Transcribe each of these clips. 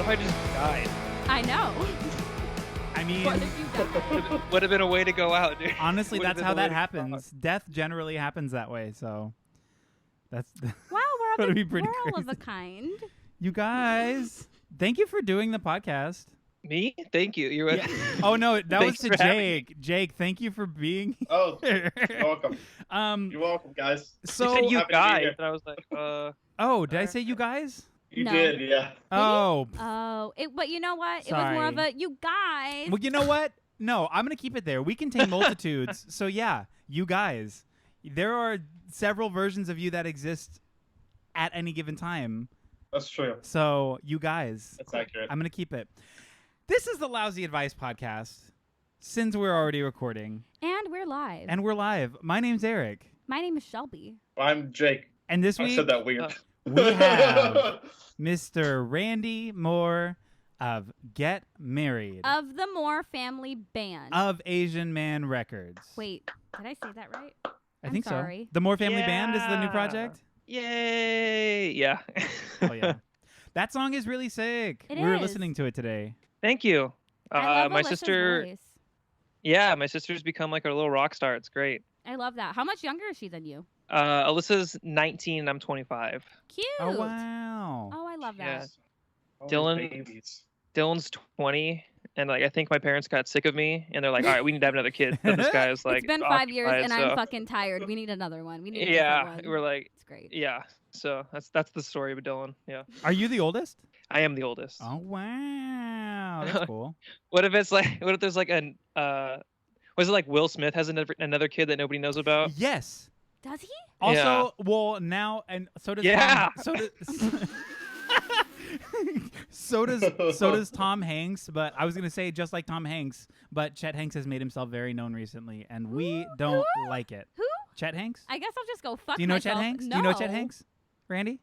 What if I just died? I know. I mean, What if you died? Would have been a way to go out, dude. honestly, Would've that's been how the way that to happens. Death generally happens that way, so that's Wow, That'd be pretty we're all of a crazy. kind. you guys. Thank you for doing the podcast. Me? Thank you. You're Yeah. Oh no, that was Thanks to for having me. Jake. Jake, thank you for being Oh, here. you're welcome. You're welcome, guys. So you said you happy to be guys, here. and I was like, oh, did I say you guys? You No. did, yeah. Oh, Oh, but you know what? It was more of Sorry. a you guys. well, you know what? No, I'm gonna keep it there. We contain multitudes, so yeah, you guys. There are several versions of you that exist at any given time. That's true. So you guys, That's accurate. I'm gonna keep it. This is the Lousy Advice Podcast. Since we're already recording And we're live. and we're live, my name's Eric, My name is Shelby. I'm Jake. and this I week said that weird. we have Mr. Randy Moore of Get Married Of the Moore Family Band. of Asian Man Records. Wait, did I say that right? I I'm think sorry. so. The Moore Family Band is the new Yeah. project. yay! Yeah. Oh yeah, that song is really sick. It we were is. listening to it today. Thank you. I love My Alyssa's sister. voice. Yeah, my sister's become like a little rock star. It's great. I love that. How much younger is she than you? Alyssa's 19 and I'm 25. Cute. Oh wow. Oh, I love that. Yeah. Oh, Dylan- babies. Dylan's 20, and like I think my parents got sick of me, and they're like, "All right, we need to have another kid." But this guy is like, It's been 5 years occupied, and so- I'm fucking tired. We need another one. We need a Yeah, different one. we're like, It's great. yeah. So that's the story of Dylan. Yeah, Are you the oldest? I am the oldest. Oh wow, that's cool. What if it's like, what if there's like an was it like Will Smith has another kid that nobody knows about? Yes. Does he? Also, well, now and so does Yeah. Tom, so does Tom Hanks. But I was gonna say just like Tom Hanks, but Chet Hanks has made himself very known recently, and we don't like it. Who? Chet Hanks? I guess I'll just go fuck Do you know myself. Chet Hanks? No. Do you know Chet Hanks? Randy?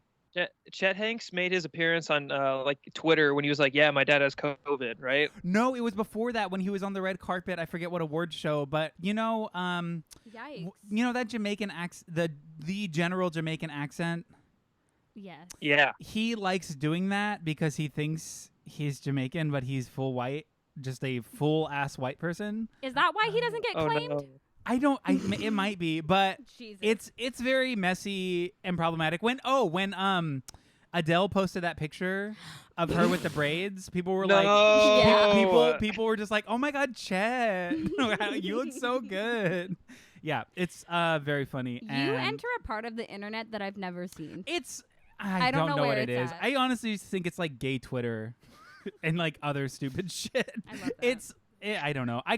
Chet Hanks made his appearance on like Twitter when he was like, "Yeah, my dad has COVID," right? No, it was before that when he was on the red carpet. I forget what award show, but Yikes. you know that Jamaican accent, the general Jamaican accent. Yes. Yeah. He likes doing that because he thinks he's Jamaican, but he's full white, just a full ass white person. Is that why he doesn't get Oh claimed? no. I don't. It might be, but Jesus. it's very messy and problematic. When Adele posted that picture of her with the braids, people were like, Yeah. people were just like, oh my god, Chet, you look so good. Yeah, it's very funny. You and enter a part of the internet that I've never seen. It's I don't don't know know what where it it's is. at. I honestly think it's like gay Twitter and like other stupid shit. I love that. I don't know. I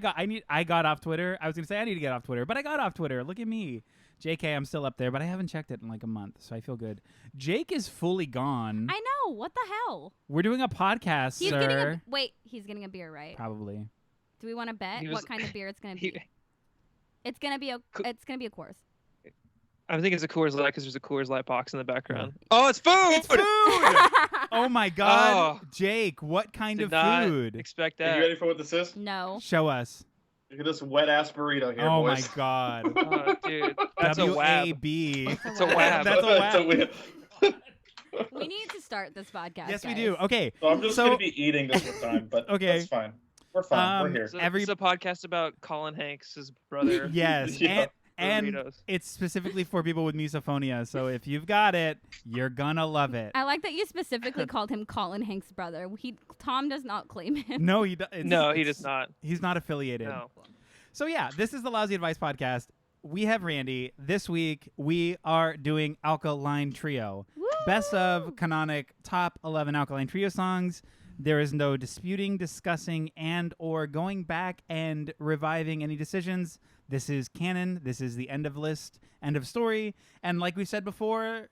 got off Twitter. I was gonna say I need to get off Twitter, but I got off Twitter. Look at me. JK, I'm still up there, but I haven't checked it in like a month, so I feel good. Jake is fully gone. I know. What the hell? We're doing a podcast, He's sir. he's getting a beer, right? Probably. Do we want to bet He was- what kind of beer it's gonna He- be? It's gonna be a Coors. I think it's a Coors Light because there's a Coors Light box in the background. Oh, it's food! It's food. Oh my god, Oh. Jake! What kind Did of not food? expect Are that. you ready for what this is? No. Show us. Look at this wet ass burrito here, Oh boys. my god. Oh, dude, that's a wab. WAB. It's a wab. That's a wab. We need to start this podcast. Yes, we guys. do. Okay. So I'm just So- gonna be eating this whole time, but Okay. that's fine. We're fine. We're here. So Every- This is a podcast about Colin Hanks' brother. Yes, Yeah. and Burritos. it's specifically for people with misophonia. So if you've got it, you're gonna love it. I like that you specifically called him Colin Hanks' brother. Tom does not claim him. No, he No, he does not. He's not affiliated. No. So yeah, this is the Lousy Advice Podcast. We have Randy. This week we are doing Alkaline Trio. Woo! Best of canonic top 11 Alkaline Trio songs. There is no disputing, discussing, and or going back and reviving any decisions. This is canon. This is the end of list, end of story. And like we said before,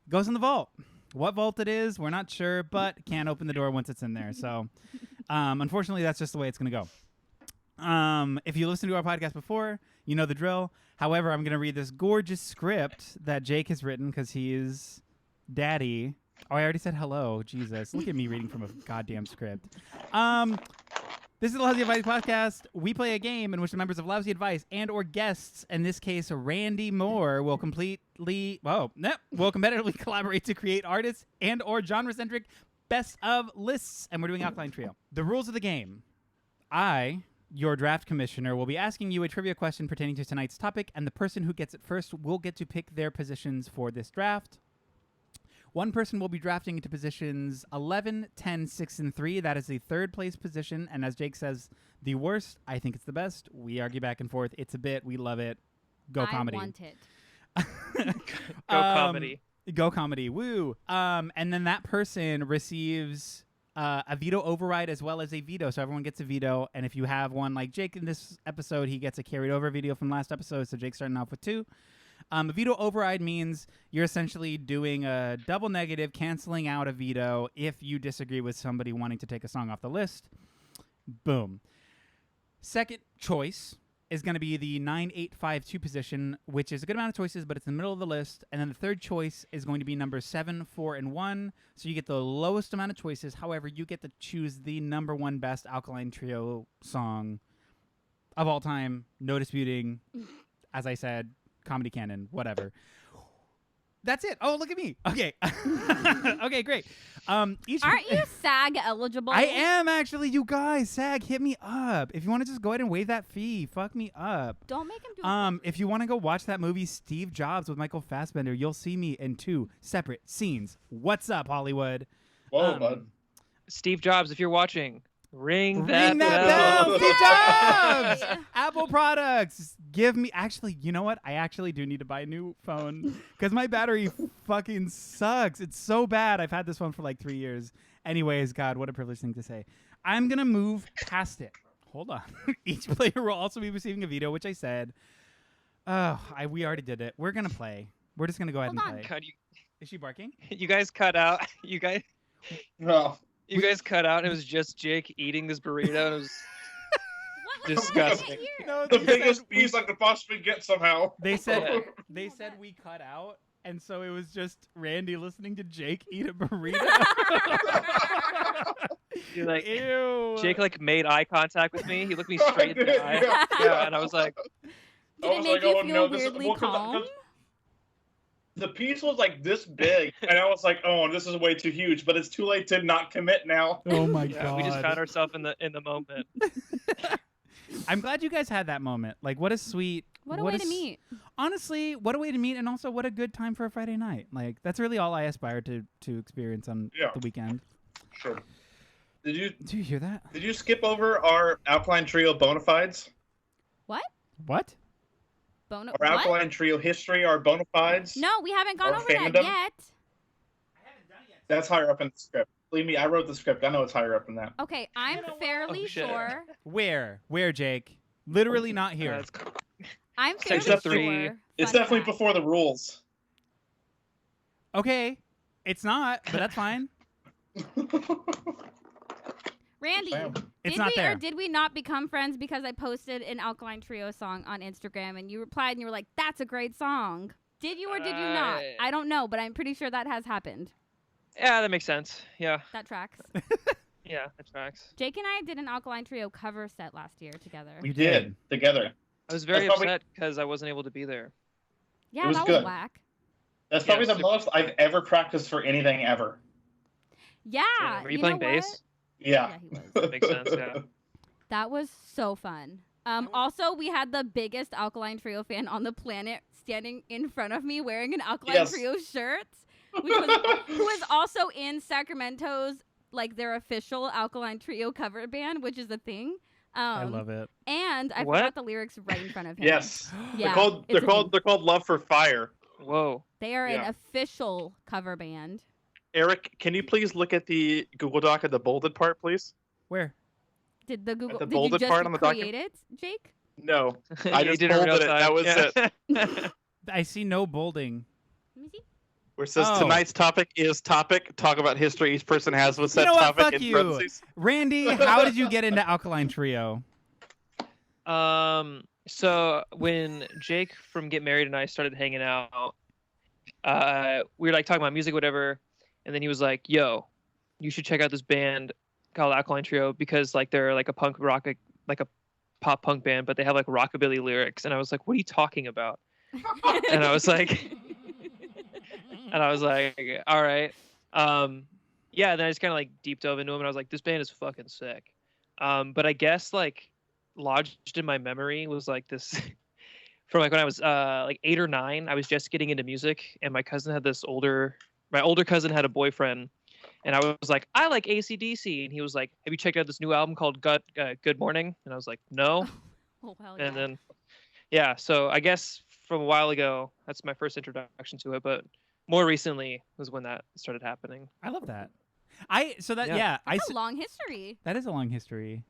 goes in the vault. What vault it is, we're not sure, but can't open the door once it's in there. So unfortunately, that's just the way it's going to go. If you listened to our podcast before, you know the drill. However, I'm going to read this gorgeous script that Jake has written because he is daddy. Oh, I already said hello. Jesus. Look at me reading from a goddamn script. This is the Lousy Advice Podcast. We play a game in which the members of Lousy Advice and or guests, in this case Randy Moore, will competitively collaborate to create artists and or genre-centric best of lists, and we're doing Alkaline Trio. The rules of the game. I, your draft commissioner, will be asking you a trivia question pertaining to tonight's topic, and the person who gets it first will get to pick their positions for this draft. One person will be drafting into positions 11, 10, 6, and 3. That is the third place position, and as Jake says, the worst. I think it's the best. We argue back and forth. It's a bit. We love it. Go comedy. I want it. Go comedy. Go comedy. Woo. And then that person receives a veto override as well as a veto. So everyone gets a veto. And if you have one like Jake in this episode, he gets a carried over veto from last episode. So Jake's starting off with 2. A veto override means you're essentially doing a double negative, canceling out a veto if you disagree with somebody wanting to take a song off the list. Boom. Second choice is going to be the 9852 position, which is a good amount of choices, but it's in the middle of the list. And then the third choice is going to be number 7, 4, and 1. So you get the lowest amount of choices. However, you get to choose the number 1 best Alkaline Trio song of all time. No disputing. As I said, comedy canon, whatever. That's it. Oh, look at me. Okay. Okay, great. Aren't you SAG eligible? I am actually, you guys. SAG, hit me up. If you want to just go ahead and waive that fee, fuck me up. Don't make him do it. If you want to go watch that movie Steve Jobs with Michael Fassbender, you'll see me in 2 separate scenes. What's up, Hollywood? Whoa, bud. Steve Jobs, if you're watching, ring that bell. bell. Steve Jobs! Apple products. Give me, actually, you know what? I actually do need to buy a new phone because my battery fucking sucks. It's so bad. I've had this one for like 3 years. Anyways, God, what a privileged thing to say. I'm going to move past it. Hold on. Each player will also be receiving a veto, which I said. We already did it. We're going to play. We're just going to go ahead and play. God, Is she barking? you guys cut out. You guys cut out. And it was just Jake eating this burrito. And it was disgusting. No, The biggest piece I could possibly get somehow. They said we cut out, and so it was just Randy listening to Jake eat a burrito. You're like, ew. Jake like made eye contact with me. He looked me straight in the eye. Yeah, and I was like, Did it make you feel weirdly calm? The piece was like this big, and I was like, "Oh, this is way too huge." But it's too late to not commit now. Oh my yeah, God! we just found ourselves in the moment. I'm glad you guys had that moment. Like, what a sweet. What a way to meet. Honestly, what a way to meet, and also what a good time for a Friday night. Like, that's really all I aspire to experience on the weekend. Sure. Do you hear that? Did you skip over our Alkaline Trio bona fides? What? What? Our Alkaline Trio history, our bona fides? No, we haven't gone over fandom? that yet. I haven't done it yet. That's higher up in the script. Believe me, I wrote the script. I know it's higher up than that. Okay, I'm fairly sure. Where, Jake? Literally not here. I'm fairly Section sure. It's definitely before the rules. Okay, it's not, but that's fine. Randy, It's not there. Or did we not become friends because I posted an Alkaline Trio song on Instagram and you replied and you were like, "That's a great song." Did you or did you not? I don't know, but I'm pretty sure that has happened. Yeah, that makes sense. Yeah. That tracks. Yeah, that tracks. Jake and I did an Alkaline Trio cover set last year together. We did together. I was very upset because I wasn't able to be there. Yeah, was that good. was whack. That's probably the most I've ever practiced for anything ever. Yeah. Were you playing bass? Yeah. He was. That makes sense, yeah. That was so fun. Also, we had the biggest Alkaline Trio fan on the planet standing in front of me wearing an Alkaline Trio shirt, who was also in Sacramento's, like, their official Alkaline Trio cover band, which is a thing. I love it. And I forgot the lyrics right in front of him. Yes. Yeah, they're called Love for Fire. Whoa. They are an official cover band. Eric, can you please look at the Google Doc at the bolded part, please? Where? Did the Google the did you bolded just part on the create it, Jake? No, I just did it in real bolded it. time. That was it. I see no bolding. Let me see. Where it says tonight's topic is topic. Talk about history each person has with said You know what? topic Fuck in you. parentheses. Randy, how did you get into Alkaline Trio? So when Jake from Get Married and I started hanging out, we were like talking about music, whatever, and then he was like, "Yo, you should check out this band called Alkaline Trio because like they're like a punk rock, like a pop punk band, but they have like rockabilly lyrics." And I was like, "What are you talking about?" And I was like, all right. yeah, then I just kind of like deep dove into them, and I was like, this band is fucking sick. But I guess like lodged in my memory was like this from like when I was like 8 or 9. I was just getting into music, and my older cousin had a boyfriend, and I was like, I like AC/DC, and he was like, have you checked out this new album called Good Morning? And I was like, no. Oh, hell And then yeah, so I guess from a while ago, that's my first introduction to it, but more recently was when that started happening. I love that. That's a long history. That is a long history.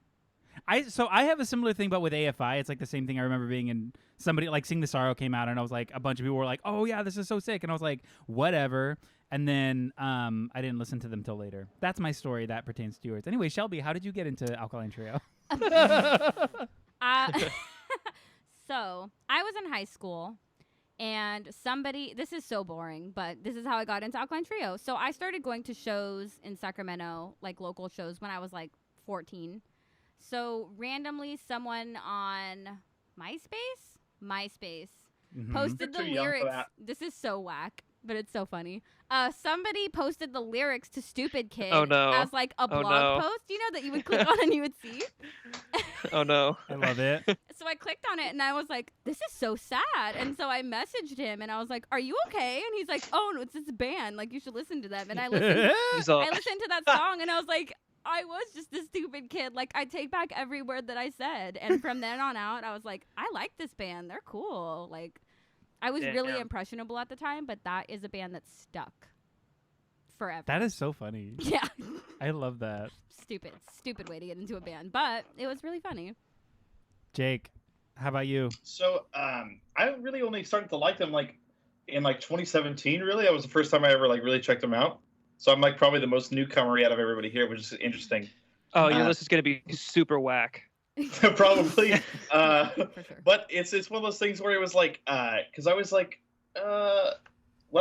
I have a similar thing, but with AFI, it's like the same thing. I remember being in somebody like Sing the Sorrow came out, and I was like, a bunch of people were like, "Oh yeah, this is so sick," and I was like, "Whatever." And then I didn't listen to them till later. That's my story that pertains to yours. Anyway, Shelby, how did you get into Alkaline Trio? So I was in high school, and this is so boring, but this is how I got into Alkaline Trio. So I started going to shows in Sacramento, like local shows, when I was like 14. So randomly, someone on MySpace posted the lyrics. This is so whack, but it's so funny. Somebody posted the lyrics to "Stupid Kid" as like a blog post, that you would click on and you would see. Oh no, I love it. So I clicked on it and I was like, this is so sad. And so I messaged him and I was like, are you okay? And he's like, oh no, it's this band. Like, you should listen to them. And I listened to that song and I was like, I was just a stupid kid. Like, I take back every word that I said. And from then on out, I was like, I like this band. They're cool. Like, I was really impressionable at the time, but that is a band that stuck forever. That is so funny. Yeah. I love that. Stupid way to get into a band, but it was really funny. Jake, how about you? So, I really only started to like them like in like 2017. Really, that was the first time I ever like really checked them out. So I'm like probably the most newcomer out of everybody here, which is interesting. Oh, your list is gonna be super whack. Probably. For sure. But it's one of those things where it was like, because I was like, when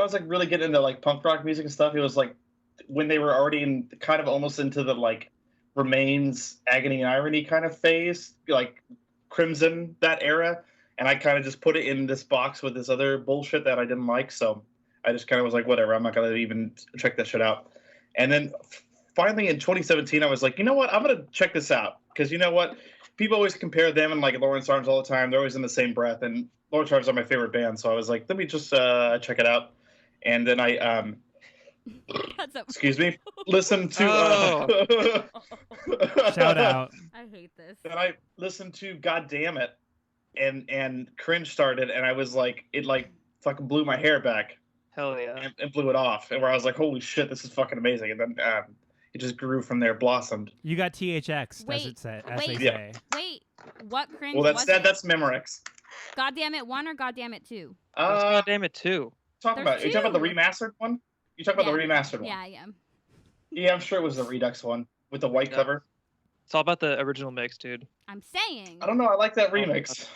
I was like really getting into like punk rock music and stuff, it was like when they were already in kind of almost into the like Remains, Agony and Irony kind of phase, like Crimson, that era. And I kind of just put it in this box with this other bullshit that I didn't like. So I just kind of was like, whatever, I'm not going to even check that shit out. And then finally in 2017, I was like, you know what? I'm going to check this out. Because you know what? People always compare them and like Lawrence Arms all the time. They're always in the same breath. And Lawrence Arms are my favorite band. So I was like, let me just check it out. And then I, excuse me, listen to... Shout out. I hate this. Then I listened to God Damn It. And Cringe started. And I was like, it like fucking blew my hair back. Hell yeah. And blew it off. And where I was like, holy shit, this is fucking amazing. And then it just grew from there, blossomed. You got THX, Wait, as it say. Wait, what Cringe Well, was it? that's Memorex. God Damn It 1 or God Damn It 2? God Damn It 2. Are you talking about the remastered one? You talking about the remastered one? Yeah, I am. Yeah, I'm sure it was the Redux one with the white cover. It's all about the original mix, dude. I'm saying. I don't know. I like that remix.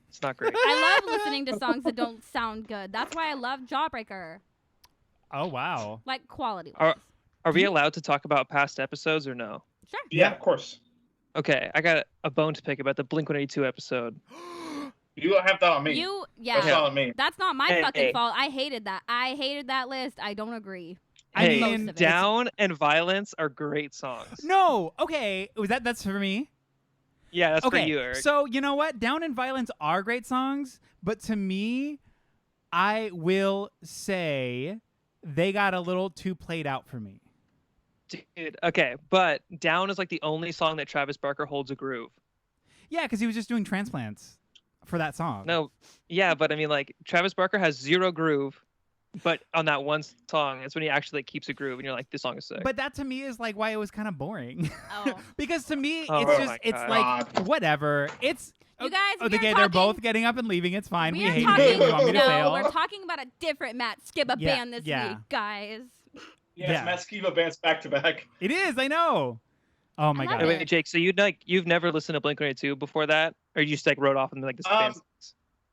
It's not great. I love listening to songs that don't sound good. That's why I love Jawbreaker. Oh, wow. Like, quality. Are we allowed to talk about past episodes or no? Sure. Yeah, of course. Okay, I got a bone to pick about the Blink-182 episode. You don't have that on me. That's on me. That's not my fucking fault. I hated that. I hated that list. I don't agree. Hey, Most of it. Down and Violence are great songs. No, okay. That's for me? Yeah, that's okay. for you, Eric. So, you know what? Down and Violence are great songs, but to me, I will say they got a little too played out for me. Dude, okay, but Down is like the only song that Travis Barker holds a groove. Yeah, because he was just doing transplants for that song. No, yeah, but I mean, like, Travis Barker has zero groove, but on that one song, it's when he actually like, keeps a groove, and you're like, this song is sick. But that to me is like why it was kind of boring. Oh. Because to me, Oh, it's just, my it's God. like, whatever. It's... You guys, okay, they're both getting up and leaving. It's fine. We hate talking, you. You want me to no, fail? we're talking about a different Matt Skiba band this week, guys. Yes, Yeah. Matt Skiba bands back to back. It is. I know. Oh my I god. love Wait, Jake, so you've never listened to Blink-182 before that, or you just like wrote off and like this band?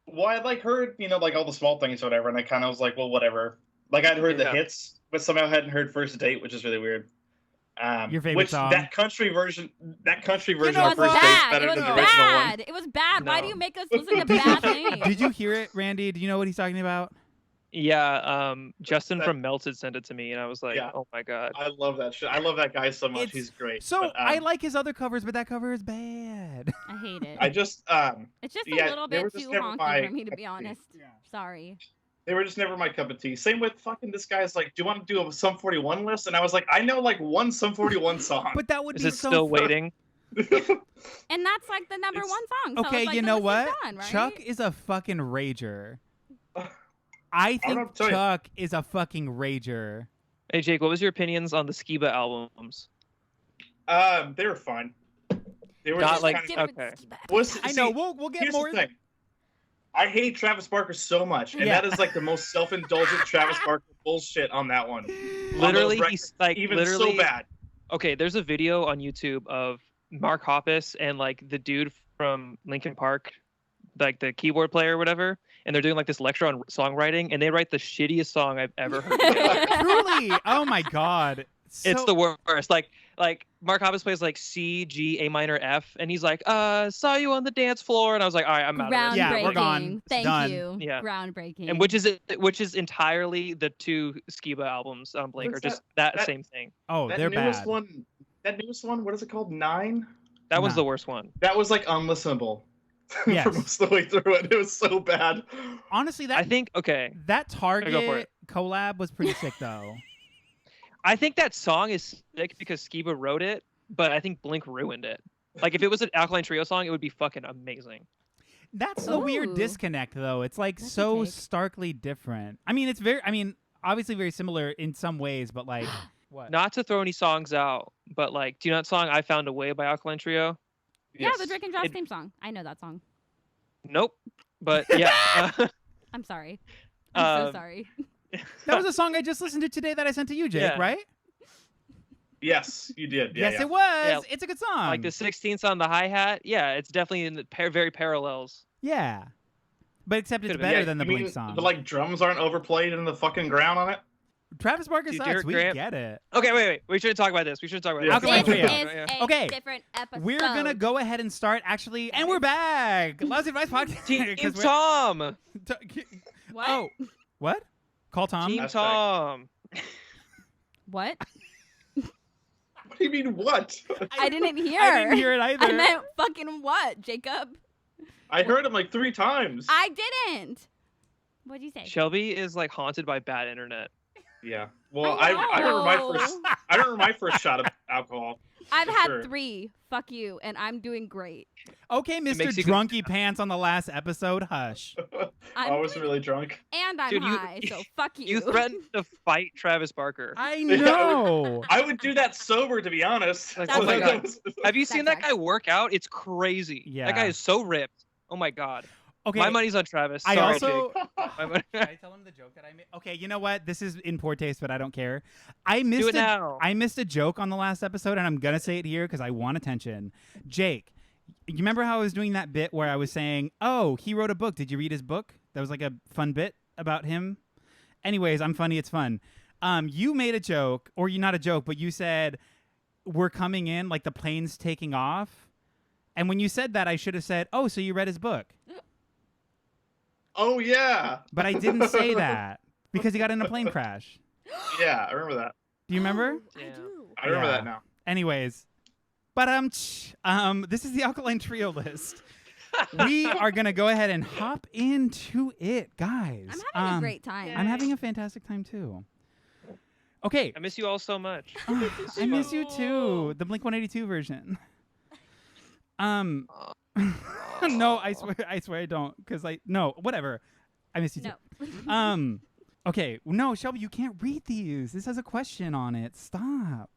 Well, I like heard like all the small things or whatever, and I kind of was like, well, whatever. Like I'd heard the hits, but somehow hadn't heard First Date, which is really weird. Your favorite song? That country version of First Date is bad. better It was than the original one. bad. It was bad. Why No. do you make us listen to bad things? Did you hear it, Randy? Do you know what he's talking about? Yeah, Justin from Melted sent it to me, and I was like, Yeah. oh my god. I love that shit. I love that guy so much. It's- He's great. So But, I like his other covers, but that cover is bad. I hate it. I just It's just yeah, a little they bit were just too never honky my for me, to cup be of tea. honest. Sorry. they were just never my cup of tea. Same with fucking this guy's like, do you want to do a Sum 41 list? And I was like, I know like one Sum 41 song. But that would Is be it so still fun. waiting? And that's like the number It's- one song. So Okay, it's like you the know list what? is done, right? Chuck is a fucking rager. I I don't think know what to tell you. Chuck is a fucking rager. Hey Jake, what was your opinions on the Skiba albums? They were fine. They were Not just like- kind of, Different okay. ski back. was, I see, know we'll get here's more. the thing. I hate Travis Barker so much, and Yeah. that is like the most self-indulgent Travis Barker bullshit on that one. Literally, rec- he's like Even literally so bad. Okay, there's a video on YouTube of Mark Hoppus and like the dude from Linkin Park, like the keyboard player or whatever, and they're doing like this lecture on songwriting, and they write the shittiest song I've ever heard. Truly, oh my god, It's So- the worst. Like Mark Hoppus plays like C, G, A minor, F, and he's like, saw you on the dance floor, and I was like, all right, I'm out of this. Yeah, Groundbreaking. we're gone. It's Thank done. you. Yeah. Groundbreaking. And which is entirely the two Skiba albums on Blink, What's are just that that- same thing. oh That they're newest bad. one. That newest one. What is it called? 9. That one's Nah. the worst one. That was like unlistenable. Yes. For most of the way through it, it was so bad. Honestly, I that think okay. that go for Target it. collab was pretty sick though. I think that song is sick because Skiba wrote it, but I think Blink ruined it. Like if it was an Alkaline Trio song, it would be fucking amazing. That's the weird Ooh. disconnect though. It's like That's a so take. starkly different. I mean, obviously very similar in some ways, but like what? Not to throw any songs out, but like, do you know that song "I Found a Way" by Alkaline Trio? Yeah, Yes. the Drake and Josh It- theme song. I know that song. Nope. But yeah. I'm sorry. I'm so Um, sorry. That was a song I just listened to today that I sent to you, Jake, Yeah. right? Yes, you did. Yeah, Yes, yeah. it was. Yeah. It's a good song. like the 16th on the hi hat. Yeah, it's definitely in the very parallels. Yeah. But except it's Could've been. better Yeah, than the you Blink mean song. The like drums aren't overplayed in the fucking ground on it. Travis Barker Dude, sucks. Derek We Grant- get it. Okay, wait. We shouldn't talk about this. We should talk about Yeah. this. Alkaline This Trio. is a Okay. different episode. We're gonna go ahead and start actually, and we're back. Lousy Advice Podcast. Team 'Cause we're- Tom. What? Oh, what? Call Tom. Team Hashtag. Tom. What? What do you mean? What? I didn't hear. I didn't hear it either. I meant fucking what, Jacob? I heard him like 3 times. I didn't. What'd you say? Shelby is like haunted by bad internet. Yeah. Well, I I remember my know. first. I remember my first shot of alcohol. I've for had sure. 3. Fuck you, and I'm doing great. Okay, Mr. makes you Drunky Pants on the last episode. Hush. I'm I was doing- really drunk. And I'm Dude, you- high, so fuck you. You threatened to fight Travis Barker. I know. I would do that sober, to be honest. Like, That's oh my okay. god. Have you seen That's that guy work out? It's crazy. Yeah. That guy is so ripped. Oh my god. Okay. My money's on Travis. I Sorry, also. Jake. My money- Should I tell him the joke that I made? Okay, you know what? This is in poor taste, but I don't care. I Do missed it now. I missed a joke on the last episode, and I'm gonna say it here because I want attention. Jake, you remember how I was doing that bit where I was saying, "Oh, he wrote a book. Did you read his book?" That was like a fun bit about him. Anyways, I'm funny. It's fun. You made a joke, or you not a joke, but you said we're coming in, like the plane's taking off. And when you said that, I should have said, "Oh, so you read his book?" Oh yeah. But I didn't say that because he got in a plane crash. Yeah, I remember that. Do you remember? I Damn. do. I remember Yeah. that now. Anyways, but this is the Alkaline Trio list. We are gonna go ahead and hop into it, guys. I'm having a great time. I'm having a fantastic time too. Okay, I miss you all so much. I miss you too. The Blink-182 version. No, I swear I don't. Whatever. I miss you too. No. Okay, no, Shelby, you can't read these. This has a question on it. Stop.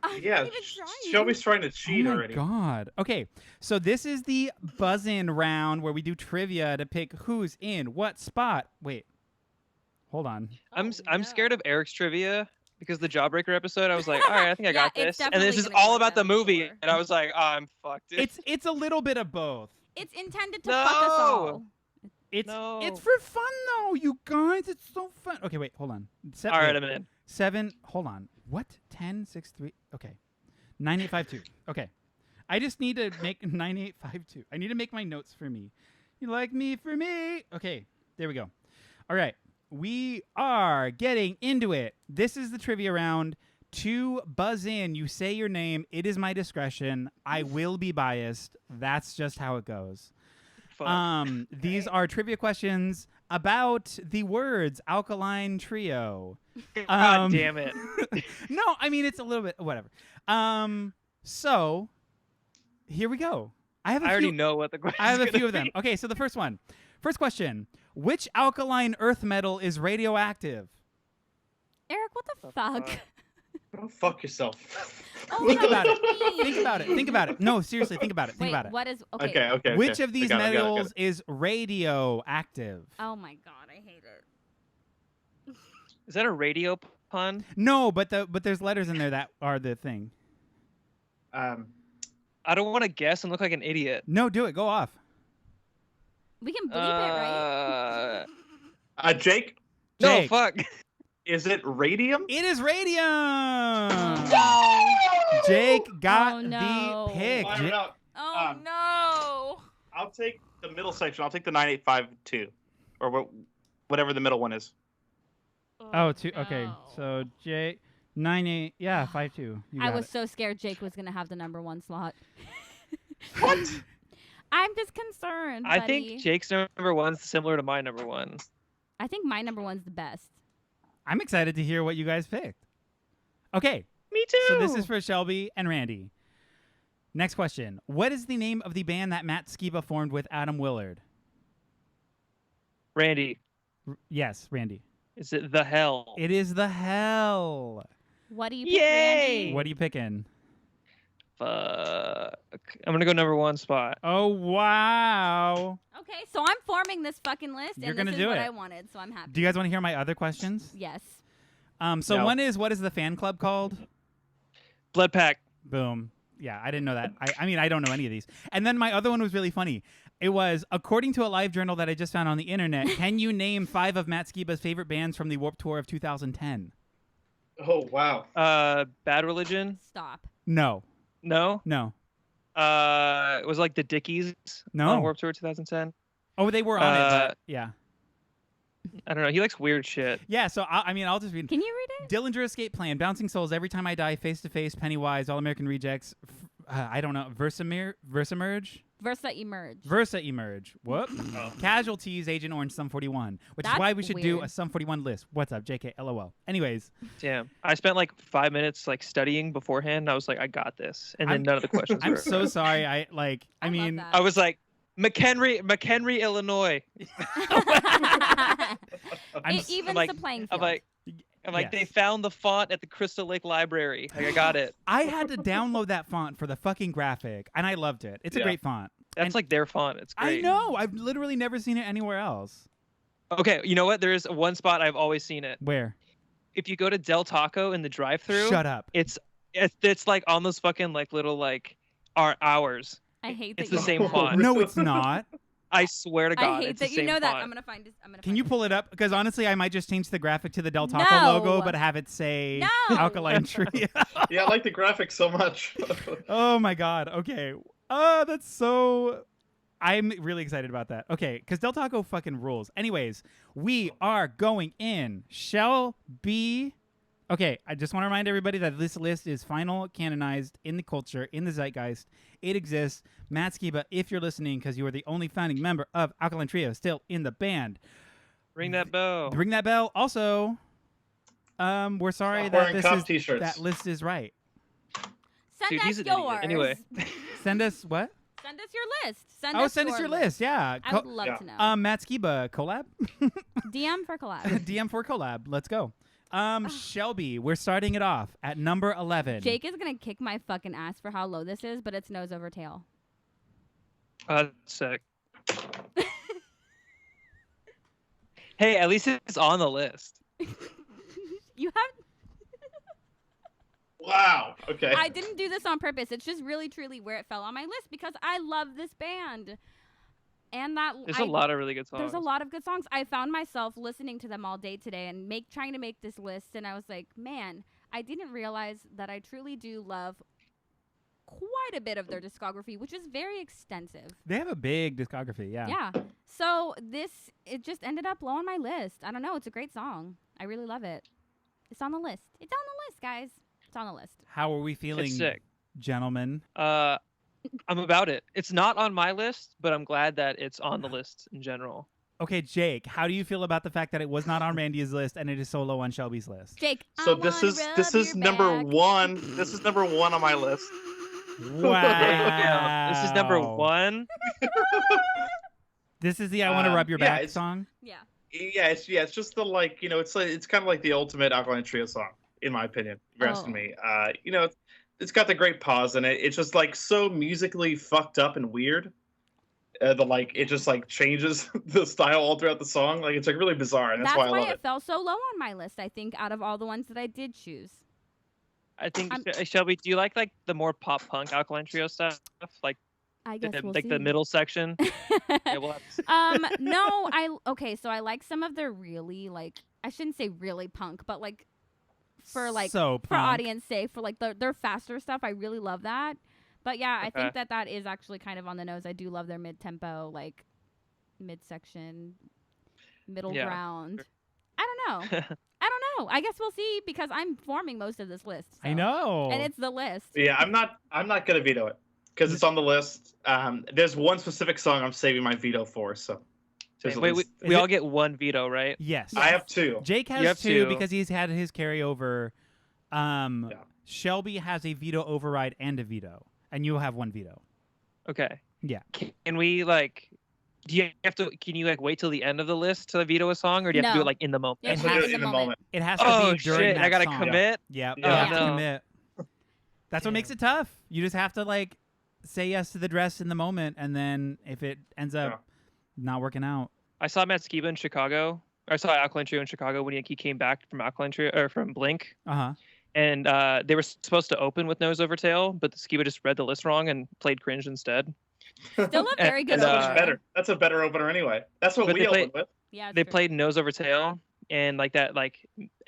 I'm Yeah, not even trying. Shelby's trying to cheat Oh my already. God. Okay, so this is the buzz-in round where we do trivia to pick who's in what spot. Wait, hold on. I'm scared of Eric's trivia because the Jawbreaker episode, I was like, all right, I think I Yeah, got it's this. And this definitely is gonna all go about the down for movie, sure. and I was like, oh, I'm fucked. It's a little bit of both. It's intended to fuck us No. all. It's No. it's for fun though, you guys. It's so fun. Okay, wait, hold on. all right, I'm in. 7. Hold on. What? 10, 6, 3. Okay. 9852. Okay. I just need to make 9852. I need to make my notes for me. You like me for me? Okay. There we go. All right. we are getting into it. This is the trivia round. To buzz in, you say your name. It is my discretion. I will be biased. That's just how it goes. Fuck. These are trivia questions about the words Alkaline Trio. God damn it. No, I mean, it's a little bit, whatever. So, here we go. I already know what the question I have a few be. of them. Okay, so the first one. First question. Which alkaline earth metal is radioactive? Eric, what the fuck? Go fuck yourself. Oh, Think that about was it. me. Think about it. Think about it. No, seriously, think about it. Think Wait, about it. what is okay? Okay. Which of these I got it. metals is radioactive? Oh my god, I hate it. Is that a radio pun? No, but there's letters in there that are the thing. I don't want to guess and look like an idiot. No, do it. Go off. We can bleep it, right? Jake, No, Jake. fuck. is it radium? It is radium. No. Jake got Oh, no. the pick. I don't know. Oh no. I'll take the middle section. I'll take the 9852, or whatever the middle one is. Oh, two. Okay, no. so Jake 98. Yeah, 52. You I got was it. so scared Jake was gonna have the number 1 slot. What? I'm just concerned. I buddy. think Jake's number one's similar to my number one. I think my number 1's the best. I'm excited to hear what you guys picked. Okay, Me too. so this is for Shelby and Randy. Next question. What is the name of the band that Matt Skiba formed with Adam Willard? Randy. Yes, Randy. Is it The Hell? It is The Hell. What do you pick, Yay! Randy? What are you picking? Fuck. I'm gonna go number 1 spot. Oh, wow. Okay, so I'm forming this fucking list, You're and gonna this is do what it. I wanted, so I'm happy. Do you guys want to hear my other questions? Yes. So No. one is, what is the fan club called? Blood Pack. Boom. Yeah, I didn't know that. I mean, I don't know any of these. And then my other one was really funny. It was, according to a live journal that I just found on the internet, can you name 5 of Matt Skiba's favorite bands from the Warped Tour of 2010? Oh wow. Bad Religion. Stop. No. No. It was like the Dickies. No. On Warped Tour 2010. Oh, they were on it, but yeah. I don't know. He likes weird shit. Yeah, so I'll just read. Can you read it? Dillinger Escape Plan, Bouncing Souls, Every Time I Die, Face to Face, Pennywise, All American Rejects, I don't know, Versa Emerge? Versa Emerge. Whoop. Oh. Casualties, Agent Orange, Sum 41, which is That's why we should do weird. a Sum 41 list. What's up, JK? LOL. Anyways, Damn. I spent like 5 minutes like studying beforehand. And I was like, I got this. And then none of the questions I'm were. so sorry. I love mean, that. I was like, McHenry, Illinois. I'm It evens like- the playing field. I'm like, they yes. found the font at the Crystal Lake Library. Like, I got it. I had to download that font for the fucking graphic, and I loved it. It's a Yeah. great font. That's And like their font. It's I great. know. I've literally never seen it anywhere else. Okay, you know what? There is one spot I've always seen it. Where? If you go to Del Taco in the drive-thru, Shut up. it's like on those fucking like little like hours. I hate It's that the you same know that. font. No, it's not. I swear to God, I hate it's that the you same know that. font. I'm gonna find this. Can you pull it up? Because honestly, I might just change the graphic to the Del Taco No. logo, but have it say No. Alkaline Trio. Yeah, I like the graphics so much. Oh my God. Okay. Oh, that's so. I'm really excited about that. Okay, because Del Taco fucking rules. Anyways, we are going in. Shall be. Okay, I just want to remind everybody that this list is final, canonized in the culture, in the zeitgeist. It exists. Matt Skiba, if you're listening, because you are the only founding member of Alkaline Trio still in the band, Ring that bell. ring that bell. Also, we're sorry Stop that wearing this cop is t-shirts. that list is right. Send Dude, us he's an idiot. yours. Anyway. Send us what? Send us your list. Send Oh, us send us your list. Yeah. I would love Yeah. to know. Matt Skiba collab. DM for collab. DM for collab. Let's go. Shelby, we're starting it off at number 11. Jake is gonna kick my fucking ass for how low this is, but it's nose over tail. That's sick. Hey, at least it's on the list. You have. Wow. Okay. I didn't do this on purpose. It's just really, truly where it fell on my list because I love this band, and that There's a lot of really good songs. There's a lot of good songs. I found myself listening to them all day today and trying to make this list, and I was like, man, I didn't realize that I truly do love quite a bit of their discography, which is very extensive. They have a big discography, yeah. Yeah. So it just ended up low on my list. I don't know. It's a great song. I really love it. It's on the list. It's on the list, guys. It's on the list. How are we feeling, It's sick. gentlemen? I'm about it. It's not on my list, but I'm glad that it's on the list in general. Okay, Jake, how do you feel about the fact that it was not on Randy's list and it is so low on Shelby's list? Jake, So this is number one. This is number one on my list. Wow. Yeah, this is number one. This is the I Want to Rub Your Back song? Yeah. Yeah, it's just the it's kind of like the ultimate Alkaline Trio song, in my opinion. If you're asking me, it's got the great pause in it. It's just like so musically fucked up and weird. It just like changes the style all throughout the song. Like it's like really bizarre, and that's why I love it. It fell so low on my list. I think out of all the ones that I did choose. I think Shelby, do you like the more pop punk Alkaline Trio stuff, like I guess we'll like see. the middle section? Yeah, we'll have to see. No, so I like some of their really I shouldn't say really punk, but for audience sake, for their faster stuff, I really love that. But yeah, I think that is actually kind of on the nose. I do love their mid-tempo, midsection, middle ground. I don't know. I guess we'll see because I'm forming most of this list. So. I know. And it's the list. Yeah, I'm not gonna veto it because it's on the list. There's one specific song I'm saving my veto for. So wait, we all get one veto, right? Yes. I have two. Jake has two because he's had his carryover. Shelby has a veto override and a veto, and you'll have one veto. Okay. Yeah. Can we do you have to? Can you wait till the end of the list to veto a song, or do you have to do it in the moment? It has in the moment. It has to be during shit! that I gotta song. commit. Yeah. Oh, You have to no. commit. That's what makes it tough. You just have to say yes to the dress in the moment, and then if it ends up not working out. I saw Matt Skiba in Chicago. I saw Alkaline Trio in Chicago when he came back from Alkaline Trio or from Blink. And they were supposed to open with Nose Over Tail, but the Skiba just read the list wrong and played Cringe instead. Still a very good That's much better. That's a better opener anyway. That's what we opened with. Yeah, they played Nose Over Tail, and that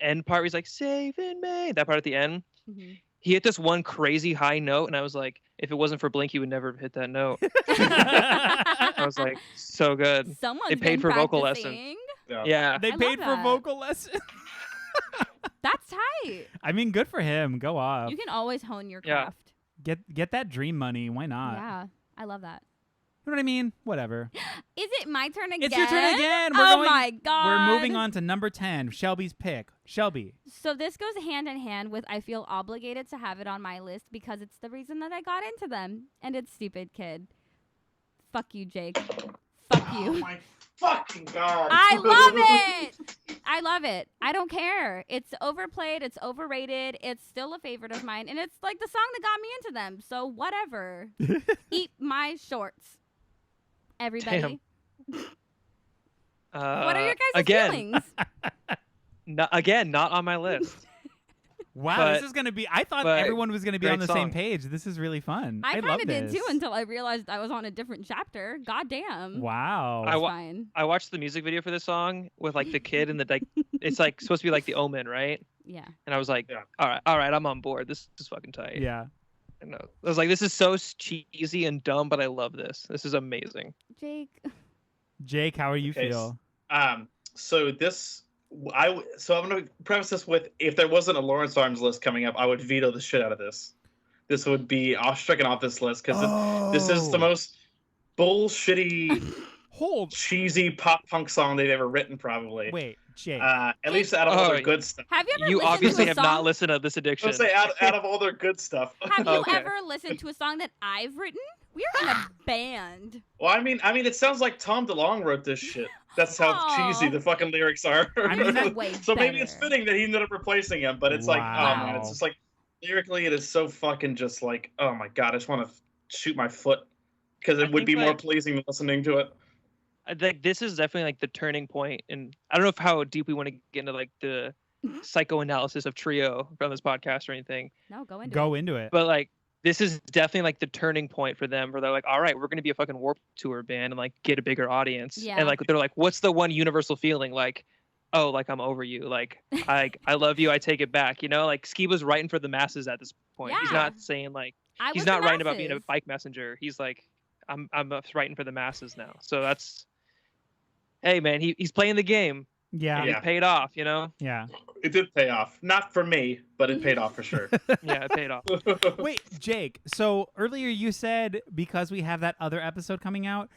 end part where he's like saving me, that part at the end. Mm-hmm. He hit this one crazy high note, and I was like, if it wasn't for Blink, he would never have hit that note. I was like, so good. Someone's they paid been for vocal practicing. lessons. Yeah. They paid for vocal lessons. That's tight. I mean, good for him. Go off. You can always hone your craft. Get that dream money. Why not? Yeah, I love that. You know what I mean? Whatever. Is it my turn again? It's your turn again. My God. We're moving on to number 10, Shelby's pick. Shelby. So this goes hand in hand with I feel obligated to have it on my list because it's the reason that I got into them. And it's Stupid Kid. Fuck you, Jake. Fuck you. Oh my fucking God. I love it. I love it. I don't care. It's overplayed. It's overrated. It's still a favorite of mine. And it's the song that got me into them. So whatever. Eat my shorts. Everybody. What are your guys' feelings? Not on my list. Wow, this is going to be... I thought everyone was going to be on the same page. This is really fun. I kind of did too until I realized I was on a different chapter. God damn. Wow. Fine. I watched the music video for this song with the kid and the it's supposed to be the Omen, right? Yeah. And I was like, all right, I'm on board. This is fucking tight. Yeah. I know. I was like, this is so cheesy and dumb, but I love this. This is amazing. Jake, how are you feel? So I'm going to preface this with, if there wasn't a Lawrence Arms list coming up, I would veto the shit out of this. This would be stricken off this list because this is the most bullshitty, cheesy pop punk song they've ever written, probably. Wait, Jake. At least out of all their good stuff. Have you ever You listened obviously to a have song? not listened to This Addiction. I would say out of all their good stuff. Have you ever listened to a song that I've written? We're in a band. Well, I mean, it sounds like Tom DeLonge wrote this shit. That's how cheesy the fucking lyrics are. I mean, so maybe it's fitting that he ended up replacing him, but it's oh man, it's just lyrically, it is so fucking just oh my God, I just want to shoot my foot because it would be more pleasing listening to it. I think this is definitely the turning point, and I don't know how deep we want to get into the psychoanalysis of Trio from this podcast or anything. No, go into it. But this is definitely the turning point for them, where they're all right, we're going to be a fucking Warped Tour band and get a bigger audience. Yeah. And they're what's the one universal feeling? I'm over you. I love you. I take it back. Skiba's writing for the masses at this point. Yeah. He's not saying he's not writing about being a bike messenger. He's like, I'm writing for the masses now. So that's, hey man, he's playing the game. Yeah. And it paid off, you know? Yeah. It did pay off. Not for me, but it paid off for sure. Yeah, it paid off. Wait, Jake, so earlier you said because we have that other episode coming out,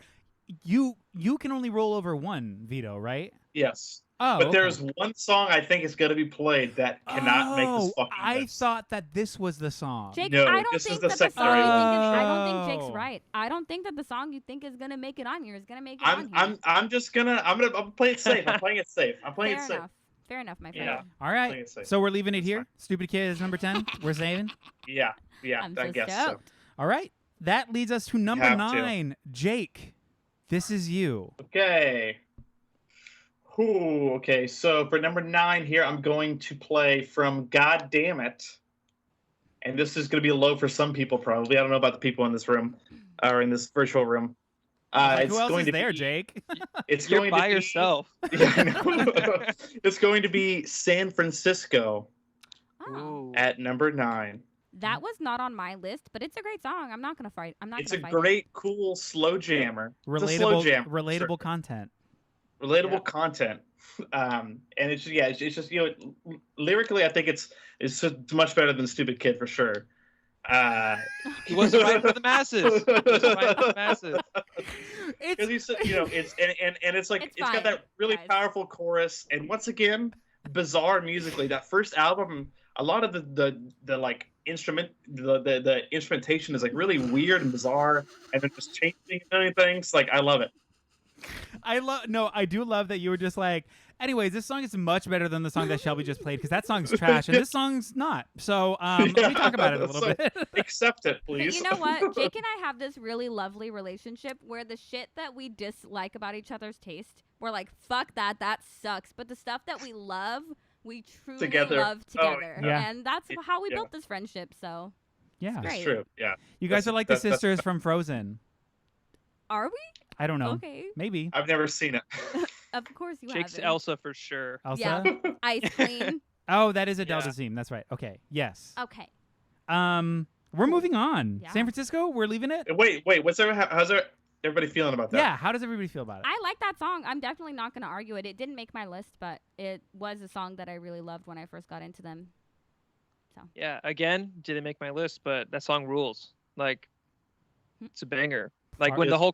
you can only roll over one veto, right? Yes. Oh, but okay. there's one song I think is going to be played that cannot make this fucking I list. thought that this was the song. Jake, No, I don't this think is the that the song secondary you one. think is, I don't think Oh. Jake's right. I don't think that the song you think is gonna make it on here is gonna make it on here. I'm gonna play it safe. I'm playing it safe. I'm playing Fair it safe. enough. Fair enough, my friend. Yeah. All Playing right, it safe. so we're leaving it here. fine. Stupid Kid is number 10. We're saving. Yeah, I'm I so guess so. stoked. All right, that leads us to number Have to. 9. Jake, this is you. Okay. Ooh, okay, so for number 9 here, I'm going to play from God Damn It. And this is going to be low for some people, probably. I don't know about the people in this room, or in this virtual room. Who else is there, Jake? It's You're going by to yourself. Yeah, I know. It's going to be San Francisco Oh. Ooh. at number 9. That was not on my list, but it's a great song. I'm not gonna fight. It's a gonna fight it. great, cool, slow jammer. It's a slow jammer, Relatable sure. content. Relatable content. And it's just lyrically, I think it's just much better than Stupid Kid for sure. He wasn't writing for the masses. He wasn't writing for the masses. Because he's it's like It's it's got fine, that really guys. powerful chorus, and once again, bizarre musically. That first album, a lot of the like the instrumentation is like really weird and bizarre, and then just changing things. Like I love it. I do love that you were just like, anyways, this song is much better than the song that Shelby just played because that song's trash and this song's not. So let me talk about it a little bit. Accept it, But please. you know what? Jake and I have this really lovely relationship where the shit that we dislike about each other's taste, we're like, fuck that sucks. But the stuff that we love, we truly Together. love Oh, together. yeah. And that's how we Yeah. built this friendship. So, Yeah. Great. It's true. Yeah. You guys That's- are like the that's- sisters from Frozen. are we? I don't know. Okay. Maybe. I've never seen it. Of course you Jake's haven't. Elsa for sure. Elsa? Yeah. Ice Queen. Oh, that is a Delta Yeah. team. That's right. Okay. Yes. Okay. We're moving on. Yeah. San Francisco, we're leaving it? Wait. How's everybody feeling about that? Yeah. How does everybody feel about it? I like that song. I'm definitely not going to argue it. It didn't make my list, but it was a song that I really loved when I first got into them. Yeah, again, didn't make my list, but that song rules. Like, it's a banger. Like when It the is whole a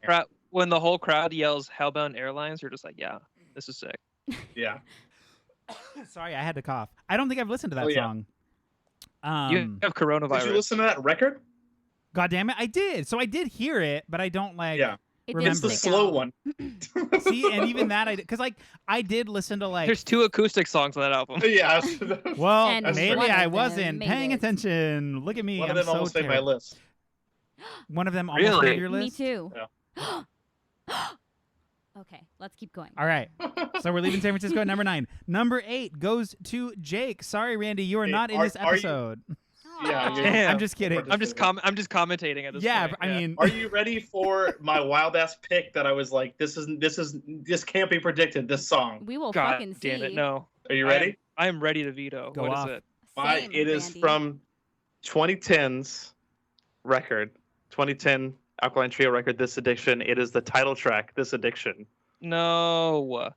banger. crowd yells "Hellbound Airlines," you're just like, yeah, this is sick. Yeah. Sorry, I had to cough. I don't think I've listened to that Oh, yeah. song. You have coronavirus. Did you listen to that record? God damn it, I did. So I did hear it, but I don't like Yeah. It Remember It's the it. stick slow out. one. see, and even that I because like I did listen to like There's 2 acoustic songs on that album. Yeah. well, And maybe one of I them wasn't made paying it. attention. Look at me. One of I'm them so almost made my terrible. list. One of them almost Really? made your Me list. too. Okay, let's keep going. All right. So we're leaving San Francisco at number 9. Number 8 goes to Jake. Sorry, Randy, you are Hey, not in are- this are you- episode. Yeah, Aw. you're- Damn. I'm just kidding. I'm just commentating at this Yeah, point. I mean, Are you ready for my wild ass pick that I was like, this can't be predicted, this song. We will God fucking see. damn it, no. Are you ready? I am ready to veto. Go What is off. it? Same, It is Randy. from 2010's record, 2010 Alkaline Trio record, This Addiction. It is the title track, This Addiction. No.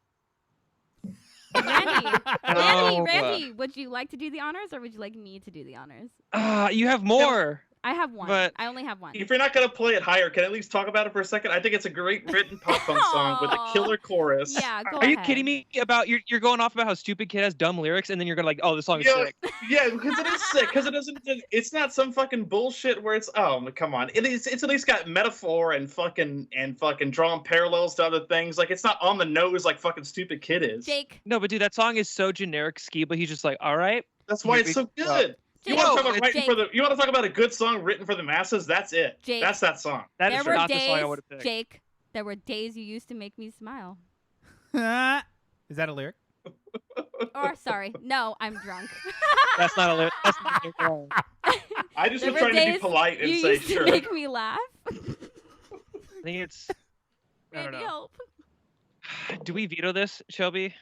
Randy, No. Randy, would you like to do the honors or would you like me to do the honors? You have more. I have one. But- I only have one. If you're not going to play it higher, can I at least talk about it for a second? I think it's a great written pop punk song with a Aw. killer chorus. Yeah, go Are you ahead. kidding me about you're going off about how Stupid Kid has dumb lyrics and then you're gonna like, oh, this song is Yeah, sick. yeah, because it is sick. Because it doesn't. It's not some fucking bullshit where it's come on. It's at least got metaphor and fucking drawing parallels to other things. Like it's not on the nose like fucking Stupid Kid is. Jake. No, but dude, that song is so generic ski, but he's just like, all right. That's why it's so good. You Jake, want to talk about Jake, You want to talk about a good song written for the masses? That's it. Jake. That's that song. That there is were not days, the song I would have picked. Jake, there were days you used to make me smile. Is that a lyric? Or sorry, no, I'm drunk. That's not a lyric. That's not a lyric. I just There was were trying to be days polite and you say used sure. to make me laugh. I think it's. I don't Randy, know. help. Do we veto this, Shelby?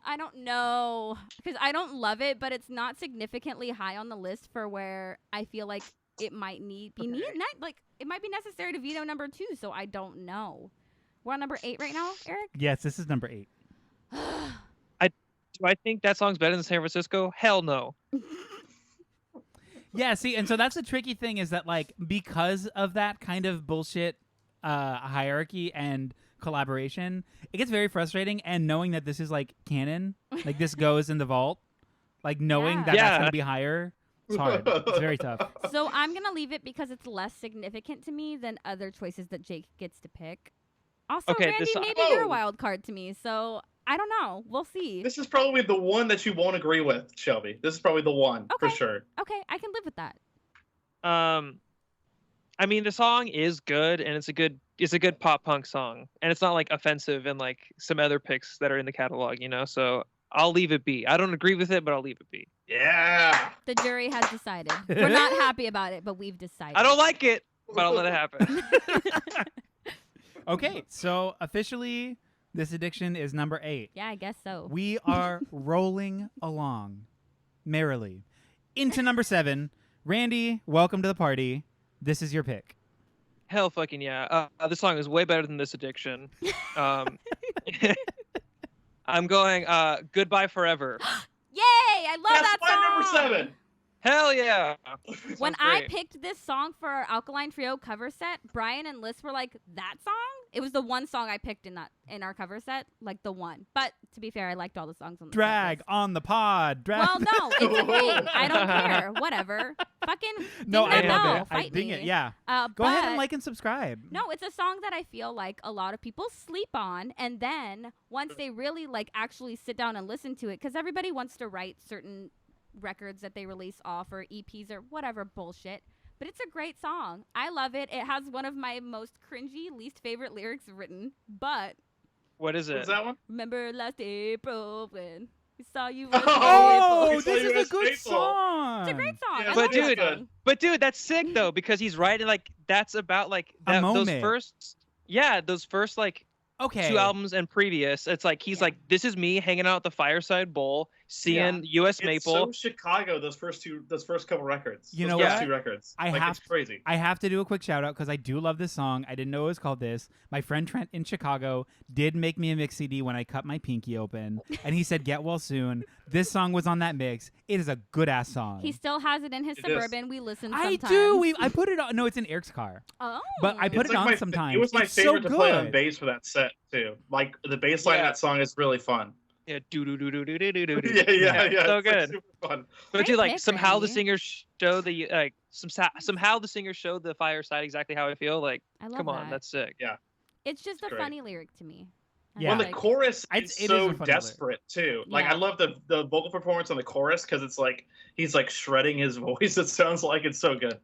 I don't know because I don't love it, but it's not significantly high on the list for where I feel like it might it might be necessary to veto number 2. So I don't know. We're on number 8 right now, Eric. Yes, this is number 8. Do I think that song's better than San Francisco? Hell no. Yeah, see, and so that's the tricky thing is that, like, because of that kind of bullshit hierarchy and collaboration, it gets very frustrating. And knowing that this is, like, canon, like, this goes in the vault, like, knowing that that's going to be higher, it's hard. It's very tough. So I'm going to leave it because it's less significant to me than other choices that Jake gets to pick. Also, Randy, maybe you're a wild card to me, so I don't know. We'll see. This is probably the one that you won't agree with, Shelby. This is probably the one for sure. Okay, I can live with that. I mean, the song is good, and it's a good pop punk song, and it's not like offensive and like some other picks that are in the catalog, you know. So I'll leave it be. I don't agree with it, but I'll leave it be. Yeah. The jury has decided. We're not happy about it, but we've decided. I don't like it, but I'll let it happen. Okay, so officially, this addiction is number 8. Yeah, I guess so. We are rolling along merrily into number 7. Randy, welcome to the party. This is your pick. Hell fucking yeah. This song is way better than this addiction. I'm going Goodbye Forever. Yay! I love that song. That's my number 7. Hell yeah. When I picked this song for our Alkaline Trio cover set, Brian and Liz were like, that song? It was the one song I picked in our cover set, like the one. But to be fair, I liked all the songs on the Drag on the pod. Drag. Well, no, it's a thing. I don't care. Whatever. Fucking no, I love it. Fight I ding me. it. Yeah. Go ahead and like and subscribe. No, it's a song that I feel like a lot of people sleep on, and then once they really like actually sit down and listen to it, because everybody wants to write certain records that they release off or EPs or whatever bullshit. But it's a great song. I love it. It has one of my most cringy, least favorite lyrics written. But what is it? What's that one? Remember last April when we saw you. Oh, this is a good song. It's a great song. Yeah, but dude, that's sick though because he's writing like that's about like that, those first like okay 2 albums and previous. It's like he's like, this is me hanging out at the Fireside Bowl, seeing U.S. Maple. It's so Chicago. Those first couple records. You know those what? first 2 records. It's crazy. I have to do a quick shout out because I do love this song. I didn't know it was called this. My friend Trent in Chicago did make me a mix CD when I cut my pinky open, and he said, "Get well soon." This song was on that mix. It is a good ass song. He still has it in his Suburban. Is. We listen sometimes. I do. I put it on. No, it's in Eric's car. Oh. But I put it on sometimes. It was my favorite so to play on bass for that set too. Like the bass line of that song is really fun. Yeah, do do do do do do do do. Yeah. So it's good. Like super fun. But dude, like somehow Randy. the singers show the somehow the singers showed the Fireside exactly how I feel. Like, I love come on, that. that's sick. Yeah. It's just a great. funny lyric to me. Yeah. Well, the chorus is it so is a fun desperate too. Like Yeah. I love the vocal performance on the chorus because it's like he's like shredding his voice. It sounds like it's so good.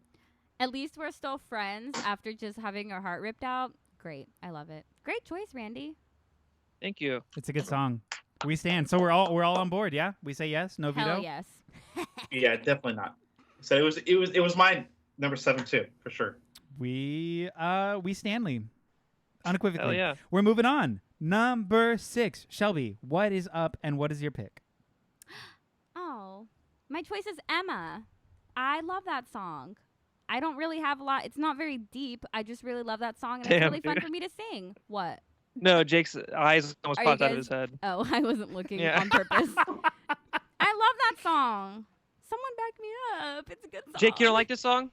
At least we're still friends after just having our heart ripped out. Great. I love it. Great choice, Randy. Thank you. It's a good song. We stand. So we're all on board. Yeah, we say yes. No veto. Hell yes. Yeah, definitely not. So it was my number 7 too for sure. We Stanley. Unequivocally. Hell yeah. We're moving on. Number 6. Shelby, what is up and what is your pick? Oh, my choice is Emma. I love that song. I don't really have a lot. It's not very deep. I just really love that song, and it's Damn, really fun dude. for me to sing. What? No, Jake's eyes almost Are you popped out of guys- his head. Oh, I wasn't looking Yeah. on purpose. I love that song. Someone back me up. It's a good song. Jake, you don't like this song?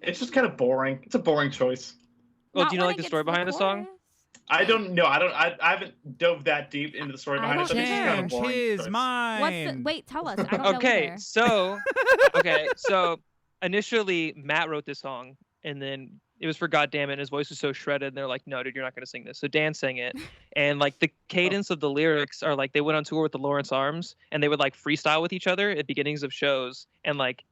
It's just kind of boring. It's a boring choice. Well, Not do you know when like it the gets story to behind the song? chorus. I don't know. I haven't dove that deep into the story I behind it, don't but it's just kind of Change boring. his choice. mind. Wait, tell us. I don't Okay, know either. so initially Matt wrote this song, and then it was for God Damn It, and his voice was so shredded, and they're like, no, dude, you're not gonna sing this. So Dan sang it, and like the cadence of the lyrics are like they went on tour with the Lawrence Arms, and they would like freestyle with each other at beginnings of shows, and like,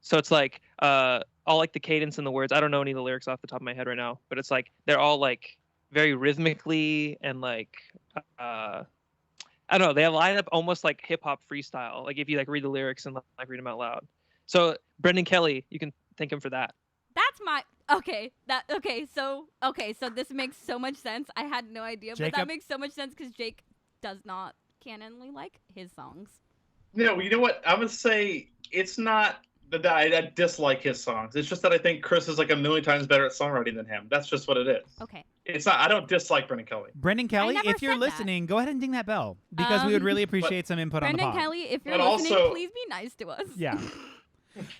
so it's like all like the cadence and the words. I don't know any of the lyrics off the top of my head right now, but it's like they're all like very rhythmically and like I don't know, they line up almost like hip hop freestyle. Like if you like read the lyrics and like read them out loud. So Brendan Kelly, you can thank him for that. That's my So this makes so much sense. I had no idea, but Jacob? that makes so much sense because Jake does not canonly like his songs. No, you know what? I'm gonna say it's not that I dislike his songs. It's just that I think Chris is like a million times better at songwriting than him. That's just what it is. Okay. It's not. I don't dislike Brendan Kelly. Brendan Kelly, never if you're said that. listening, go ahead and ding that bell because we would really appreciate some input on the Brendan pod. Kelly, if you're But listening, also- please be nice to us. Yeah.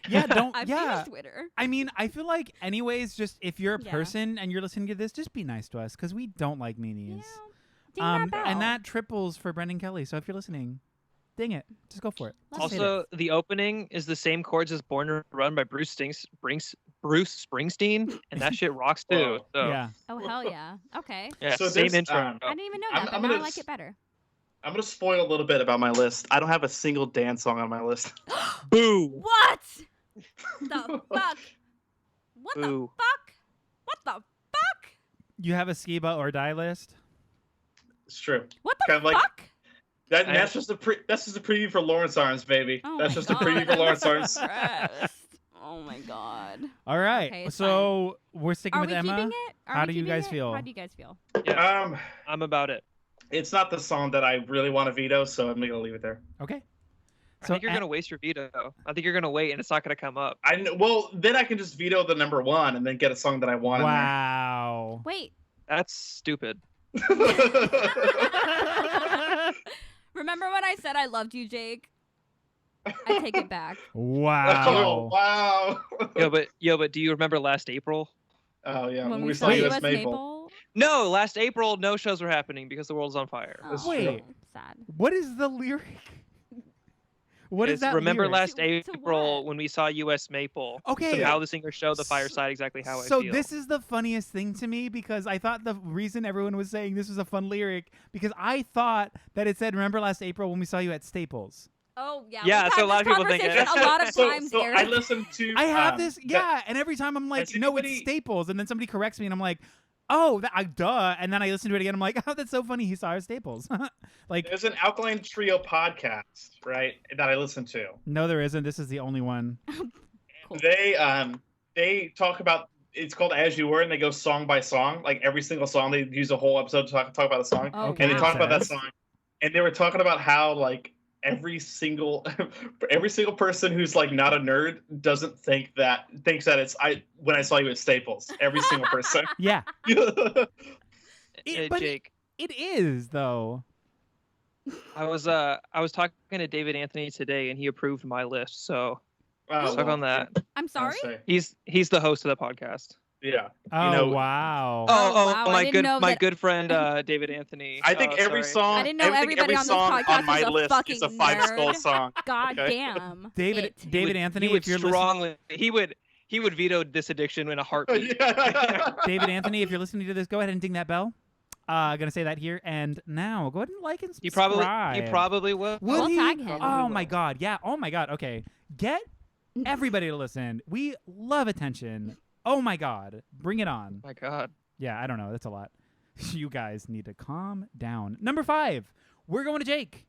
Yeah, don't. I've seen yeah. his Twitter. I mean, I feel like, anyways, just if you're a Yeah. person and you're listening to this, just be nice to us because we don't like meanies. Yeah. Ding that bell. And that triples for Brendan Kelly. So if you're listening, ding it. Just go for it. Let's Just hit Also, it. the opening is the same chords as "Born to Run" by Bruce Springsteen, and that shit rocks too. Whoa. So, Yeah. Oh, hell yeah. Okay. yeah, So same this, intro. um, I didn't even know I'm- that, I'm but now I gonna like s- it better. I'm gonna spoil a little bit about my list. I don't have a single dance song on my list. Boo! What? The fuck? What the Boo. fuck? What the fuck? You have a Skiba or Die list? It's true. What the Kind of like- fuck? That's just a preview for Lawrence Arms, baby. Oh That's my just a preview for God, Lawrence I'm Arms. impressed. Oh my god. All right. Okay, it's so we're sticking Are with we Emma. keeping it? Are How we do you keeping guys it? feel? How do you guys feel? I'm about it. It's not the song that I really want to veto, so I'm gonna leave it there. Okay. I think you're gonna waste your veto. I think you're gonna wait, and it's not gonna come up. Well, then I can just veto the number one and then get a song that I want. Wow. Wait. That's stupid. In there. Remember when I said I loved you, Jake? I take it back. Oh, Wow. wow. Yo, but do you remember last April? Oh yeah, When when we we saw saw US US Maple. No, last April, no shows were happening because the world's on fire. That's Oh, Wait. sad. What is the lyric? What is It's, that? remember lyric? last To April what? when we saw US Maple? Okay. Somehow the singer showed the fireside exactly how So I feel. this is the funniest thing to me because I thought the reason everyone was saying this was a fun lyric because I thought that it said "Remember last April when we saw you at Staples." Oh yeah. Yeah, we've so had a lot this of people think conversation it. a lot of times, so Eric. I listened to. I have this, that- yeah, and every time I'm like, has no, it's anybody- Staples, and then somebody corrects me, and I'm like, oh, duh, and then I listen to it again, I'm like, oh, that's so funny, he saw our Staples. Like, There's an Alkaline Trio podcast, right, that I listen to. no, there isn't. This is the only one. Cool. They talk about. It's called As You Were, and they go song by song. Like every single song, they use a whole episode to talk about a song. Oh, Okay, And they wow. talk about that Says. song, and they were talking about how like every single person who's like not a nerd thinks that it's when I saw you at Staples. Every single person. Yeah, Hey, but Jake, it is though. I was talking to David Anthony today, and he approved my list. So Oh, suck on that. I'm sorry. He's the host of the podcast. Yeah. Oh know- wow. wow, I my didn't good know my that- good friend David Anthony. I think every sorry. song. I didn't know think everybody every on this song podcast on my is a list fucking is a 5-skull nerd. song. God Okay. damn. David it. David Anthony, he would if you're listening, strongly he would veto this addiction in a heartbeat. Yeah. David Anthony, if you're listening to this, go ahead and ding that bell. Gonna say that here and now. Go ahead and like and He subscribe. probably will. Would We'll he? tag him. Oh my god, yeah. Oh my god. Okay, get everybody to listen. We love attention. Oh my god, bring it on. My God. Yeah, I don't know. That's a lot. You guys need to calm down. Number 5, we're going to Jake.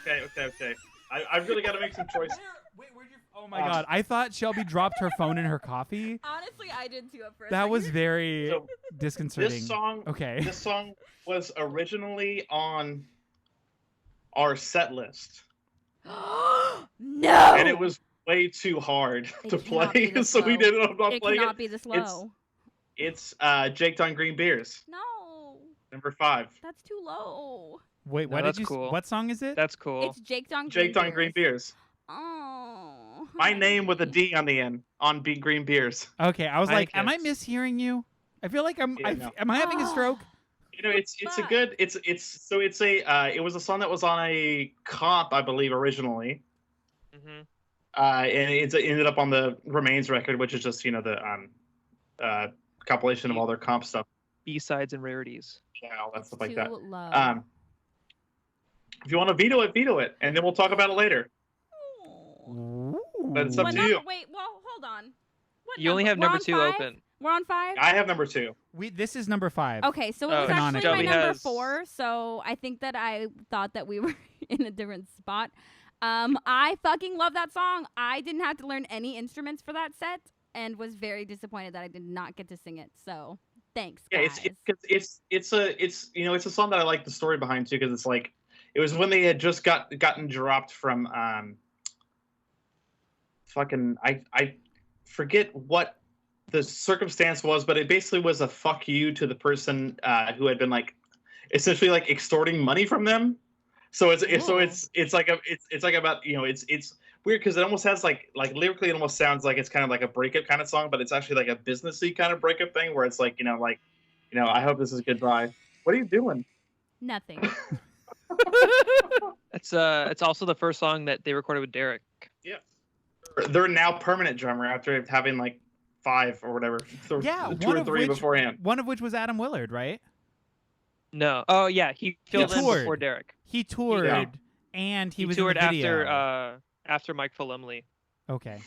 Okay. I really got to make some choices. Wait, where'd you? Oh my god, I thought Shelby dropped her phone in her coffee. Honestly, I did too at first. That was very So, disconcerting. This song. Okay. This song was originally on our set list, no. and it was way too hard It to cannot be play, this so we low. didn't end up It playing cannot it. be this low. It's Jake on Green Beers, No, number 5. that's too low. Wait, No, what did that's you? cool. What song is it? That's cool. It's Jake on Jake on Green Beers. Oh. My name with a D on the end on Green Beers. Okay, I was I like, think am I it's- mishearing you? I feel like Yeah, no. am I having a stroke? You know, it's a Fuck. good it was a song that was on a comp, I believe, originally. Mhm. And it ended up on the Remains record, which is just the compilation of all their comp stuff, B-sides and rarities. all that It's stuff like too that. low. If you want to veto it, and then we'll talk about it later. But it's up What to number? you. Wait, well, hold on. What You only have We're number on 2 5? open. We're on 5? I have number 2. This is number 5. Okay, so it Oh, was Canonical. actually my Shelby number has- 4, so I think that I thought that we were in a different spot. I fucking love that song. I didn't have to learn any instruments for that set and was very disappointed that I did not get to sing it. So, thanks, Yeah, guys. it's a song that I like the story behind too, because it's like it was when they had just gotten dropped from fucking I forget what the circumstance was, but it basically was a fuck you to the person who had been like essentially like extorting money from them. So it's like about, you know, it's weird because it almost has like lyrically it almost sounds like it's kind of like a breakup kind of song, but it's actually like a businessy kind of breakup thing where it's like, I hope this is goodbye. What are you doing? Nothing. It's also the first song that they recorded with Derek. Yeah. They're now permanent drummer after having like 5 or whatever. Yeah, 2 or 3 beforehand. One of which was Adam Willard, right? No. Oh yeah, he filled in before Derek. He toured and he was toured in the video. after Mike Fullemley. Okay.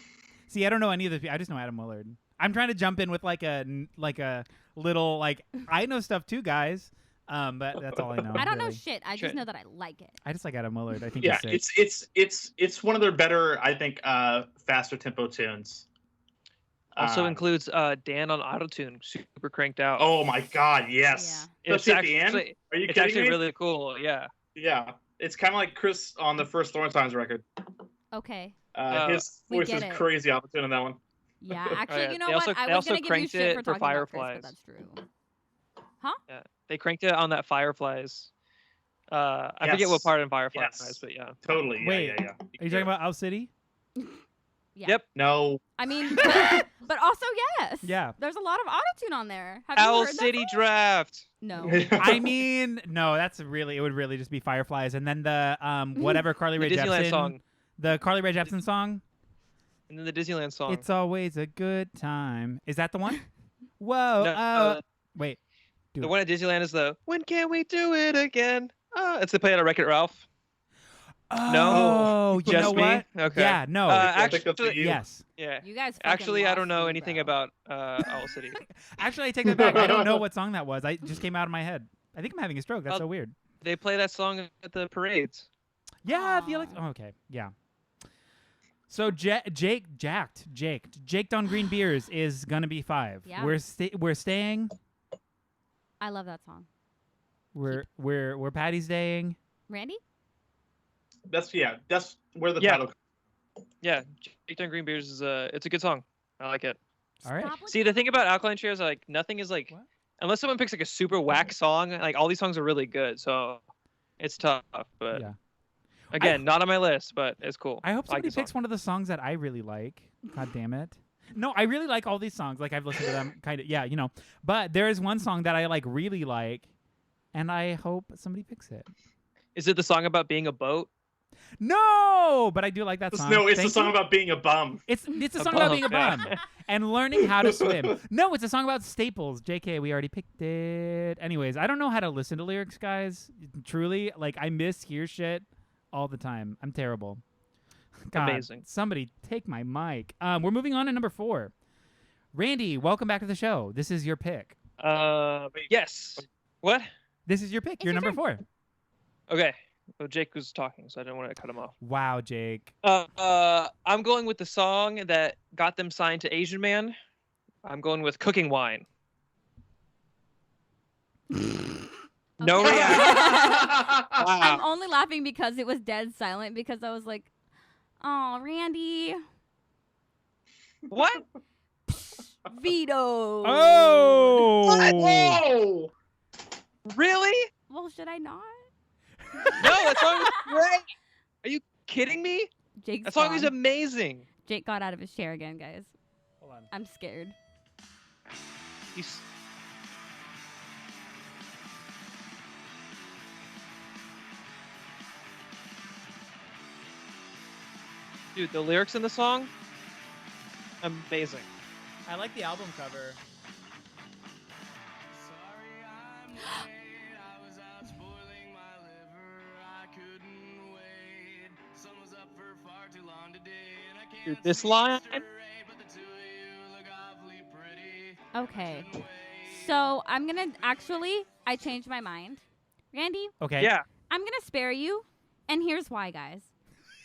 See, I don't know any of the. I just know Adam Willard. I'm trying to jump in with like a little like I know stuff too, guys. But that's all I know. I don't know really. shit. I just know that I like it. I just like Adam Willard. I think yeah, he's sick. it's one of their better, I think, faster tempo tunes. Also includes Dan on autotune, super cranked out. Oh my god, yes. Yeah. It's at the end? Are you it's kidding actually me? really cool. Yeah. Yeah, it's kind of like Chris on the first Thorn Times record. Okay. His voice is crazy autotune on that one. Yeah, actually, yeah. you know They what? also- I they was also gonna give you cranked shit it for for talking about Chris, Fireflies. but that's true. Yeah. They cranked it on that Fireflies. I forget what part in Fireflies, but yeah. Totally. Wait, yeah. Are you talking about Owl City? Yeah. Yep. No. I mean, but also yes. Yeah. There's a lot of autotune on there. Have you Owl heard City that song? Draft. No. I mean, no, it would really just be Fireflies, and then the whatever Carly Rae The Disneyland Jepsen song. the Carly Rae Jepsen song. And then the Disneyland song. It's always a good time. Is that the one? Whoa. No, Wait. the one at Disneyland is the "When Can We Do It Again?" It's the play at Wreck-It Ralph. Oh, you Just know me? what? Okay. Yeah, no. I think that's actually, you. Yes. Yeah. You guys. Actually, I fucking don't know lost me, anything bro. about Owl City. Actually, I take that back. I don't know what song that was. I just came out of my head. I think I'm having a stroke. That's so weird. They play that song at the parades. Yeah, Aw. okay, yeah. So Jake on Green Beers is gonna be 5. Yeah. We're staying. I love that song. We're Patty's staying. Randy? That's where the title. Yeah, Jake Dunn Green Beers is it's a good song. I like it. All right. Stop See, the thing about Alkaline Trio is like nothing is like What? unless someone picks like a super whack song, like all these songs are really good. So it's tough, but Yeah. again, not on my list, but it's cool. I hope like somebody the song. picks one of the songs that I really like. God damn it. No, I really like all these songs. Like I've listened to them kind of, yeah, you know. But there is one song that I like really like, and I hope somebody picks it. Is it the song about being a boat? No, but I do like that song. No, it's Thank the song you. about being a bum. It's a A song about bum, being a yeah. bum and learning how to swim. No, it's a song about staples. JK, we already picked it. Anyways, I don't know how to listen to lyrics, guys. Truly, like I mishear shit all the time. I'm terrible. God, Amazing. Somebody take my mic. We're moving on to number 4. Randy, welcome back to the show. This is your pick. Yes. What? This is your pick. It's You're your number turn. 4. Okay. Well, Jake was talking, so I didn't want to cut him off. Wow, Jake. I'm going with the song that got them signed to Asian Man. I'm going with Cooking Wine. No Okay. reaction. I'm Wow. only laughing because it was dead silent because I was like, "Oh, Randy, What? veto." Oh. Whoa! Really? Well, should I not? No, that song is great. Are you kidding me? Jake's That song is gone. amazing. Jake got out of his chair again, guys. Hold on. I'm scared. He's... Dude, the lyrics in the song, amazing. I like the album cover. Dude, this line, Okay. So I'm gonna I changed my mind. Randy, Okay. yeah. I'm gonna spare you, and here's why, guys.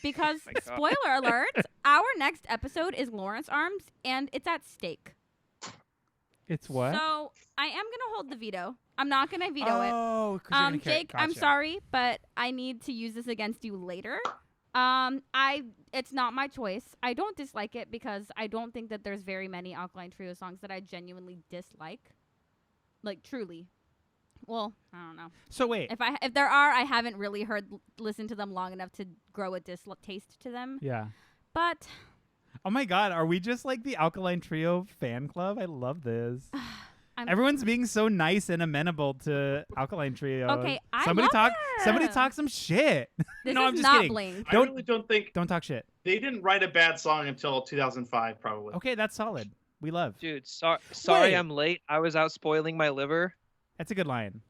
Because Oh my God. spoiler alert, our next episode is Lawrence Arms, and it's at stake. It's what? So I am gonna hold the veto. I'm not gonna veto it. Oh, 'cause you're gonna Jake, I'm gotcha. sorry, but I need to use this against you later. It's not my choice. I don't dislike it because I don't think that there's very many Alkaline Trio songs that I genuinely dislike. Like truly. Well, I don't know. So wait. If there are, I haven't really listened to them long enough to grow a distaste to them. Yeah. But oh my God, are we just like the Alkaline Trio fan club? I love this. Everyone's being so nice and amenable to Alkaline Trio. Okay, somebody talk some shit. This no, is I'm just not kidding. Blink. I really don't talk shit. They didn't write a bad song until 2005, probably. Okay, that's solid. We love. Dude, sorry I'm late. I was out spoiling my liver. That's a good line.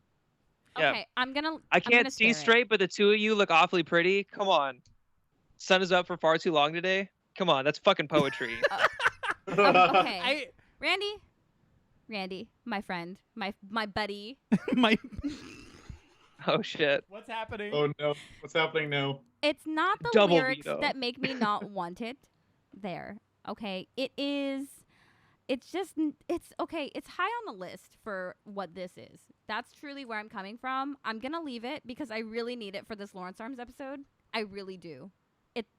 Okay, yeah. I can't see straight, but the two of you look awfully pretty. Come on. Sun is up for far too long today. Come on, that's fucking poetry. Okay. Randy, my friend, my buddy. Oh shit. What's happening? Oh no. What's happening now? It's not the Double lyrics veto. that make me not want it there. Okay. It's okay. It's high on the list for what this is. That's truly where I'm coming from. I'm going to leave it because I really need it for this Lawrence Arms episode. I really do.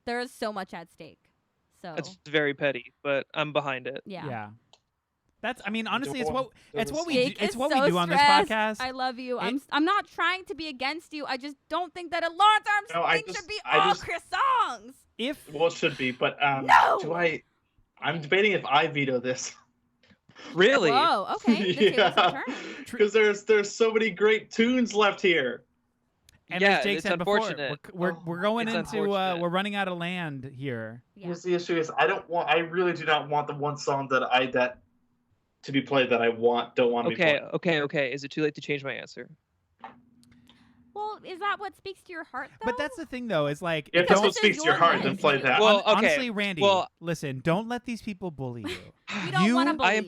There's so much at stake. So that's very petty, but I'm behind it. Yeah. That's. I mean, honestly, it's what we Jake do, is so we do on this stressed. podcast. I love you. I'm not trying to be against you. I just don't think that a Lawrence Arms thing should be all Chris songs. It should be, but no! I'm debating if I veto this. Really? Whoa. Okay. Yeah. Because there's so many great tunes left here. And yeah, as Jake it's said before, unfortunate. we're going It's into we're running out of land here. Yeah. Here's the issue: is I really do not want the one song that to be played that I don't want to be played. Okay. Is it too late to change my answer? Well, is that what speaks to your heart, though? But that's the thing, though, is like If that's what speaks to your heart, then play that. Well, okay. Honestly, Randy, Well, listen, don't let these people bully you. We don't want to bully I am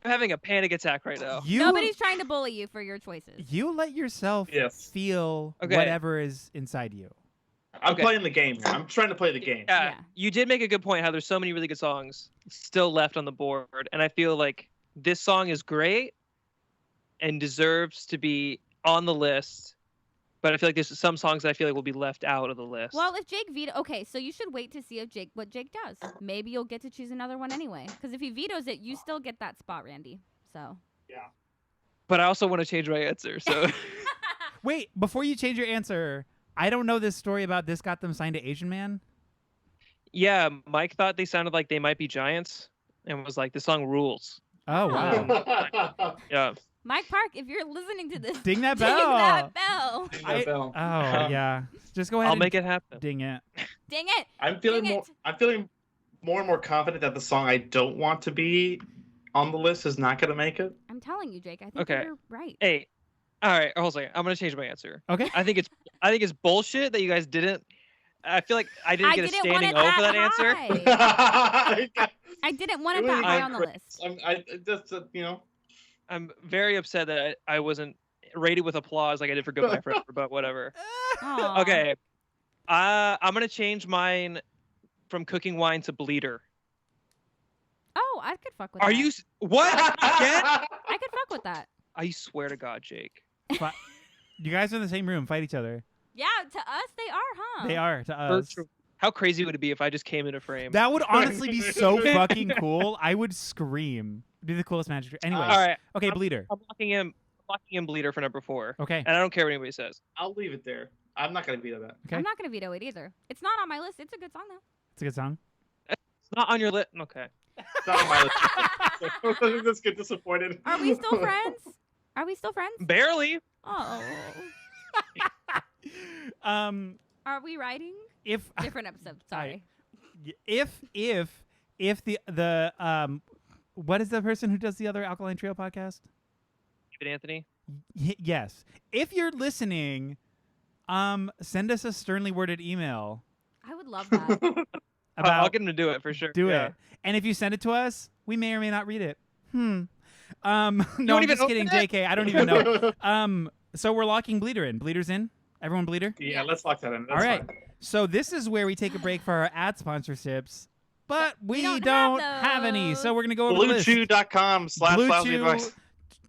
having a panic attack right now. Nobody's trying to bully you for your choices. You let yourself feel Okay. whatever is inside you. I'm playing the game here. I'm trying to play the game. Yeah. You did make a good point how there's so many really good songs still left on the board, and I feel like this song is great and deserves to be on the list. But I feel like there's some songs that I feel like will be left out of the list. Well, if Jake okay, so you should wait to see what Jake does. Maybe you'll get to choose another one anyway. Because if he vetoes it, you still get that spot, Randy. So. Yeah. But I also want to change my answer. So. Wait, before you change your answer, I don't know this story about this got them signed to Asian Man. Yeah, Mike thought they sounded like they might be giants, and was like, "The song rules." Oh wow. Yeah. Mike Park, if you're listening to this, Ding that bell. Ding that bell. Ding that bell. Oh yeah. Just go ahead. I'll make it happen. Ding it. Ding it. I'm feeling more and more confident that the song I don't want to be on the list is not going to make it. I'm telling you, Jake. I think you're right. Hey, all right. Hold on a second. I'm gonna change my answer. Okay. I think it's bullshit that you guys didn't. I feel like I didn't get a standing O for that answer. I didn't want it that high on the list. I just I'm very upset that I wasn't rated with applause like I did for Goodbye Forever, but whatever. Aww. Okay. I'm going to change mine from Cooking Wine to Bleeder. Oh, I could fuck with that. Are you... What? Again? I could fuck with that. I swear to God, Jake. You guys are in the same room. Fight each other. Yeah, to us they are, huh? They are to us. How crazy would it be if I just came into frame? That would honestly be so fucking cool. I would scream. It'd be the coolest magic trick. Anyways. All right. Okay, Bleeder. I'm locking in Bleeder for number 4. Okay. And I don't care what anybody says. I'll leave it there. I'm not going to veto that. Okay. I'm not going to veto it either. It's not on my list. It's a good song, though. It's a good song. It's not on your list. Okay. It's not on my list. Let's get disappointed. Are we still friends? Are we still friends? Barely. Oh. Are we writing? Different episode. Sorry. If the what is the person who does the other Alkaline Trio podcast? David Anthony. Yes. If you're listening, send us a sternly worded email. I would love that. I'll get him to do it for sure. Do it. And if you send it to us, we may or may not read it. No, I'm just kidding, JK. I don't even know. So we're locking Bleeder in. Bleeder's in? Everyone Bleeder? Yeah, let's lock that in. That's all right. fine. So this is where we take a break for our ad sponsorships, but we don't don't have have any. So we're going to go over the list. BlueChew.com/Lousy Advice.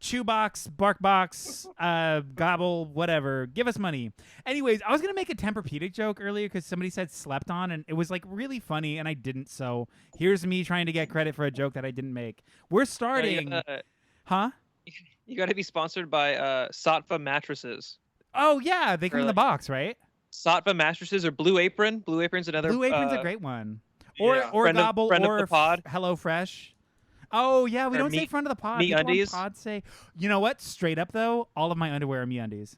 Chewbox, Barkbox, Gobble, whatever. Give us money. Anyways, I was going to make a Tempur-Pedic joke earlier because somebody said slept on, and it was like really funny, and I didn't. So here's me trying to get credit for a joke that I didn't make. We're starting. Huh? You got to be sponsored by Satva mattresses. Oh, yeah. They come in the box, right? Satva mattresses or Blue Apron. Blue Apron's another. Blue Apron's a great one. Or Gobble friend or of the pod. Hello Fresh. Oh, yeah, we don't say friend of the pod. MeUndies. Pod say, you know what? Straight up, though, all of my underwear are MeUndies.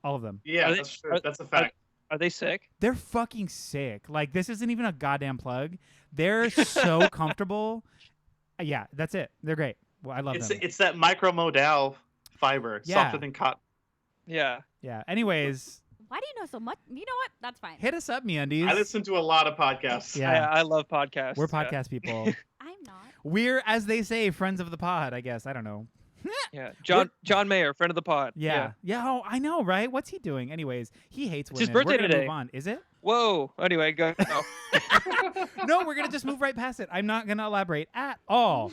All of them. Yeah, that's true. That's a fact. Are they sick? They're fucking sick. Like, this isn't even a goddamn plug. They're so comfortable. Yeah, that's it. They're great. Well, I love them. It's that micromodal fiber, softer than cotton. Yeah. Yeah. Anyways. Why do you know so much? You know what? That's fine. Hit us up, MeUndies. I listen to a lot of podcasts. Yeah. I love podcasts. We're podcast people. I'm not. We're, as they say, friends of the pod, I guess. I don't know. Yeah. John Mayer, friend of the pod. Yeah. Oh, I know, right? What's he doing? Anyways, he hates women. It's his birthday we're gonna today. Move on. Is it? Whoa. Anyway, go. No, we're going to just move right past it. I'm not going to elaborate at all.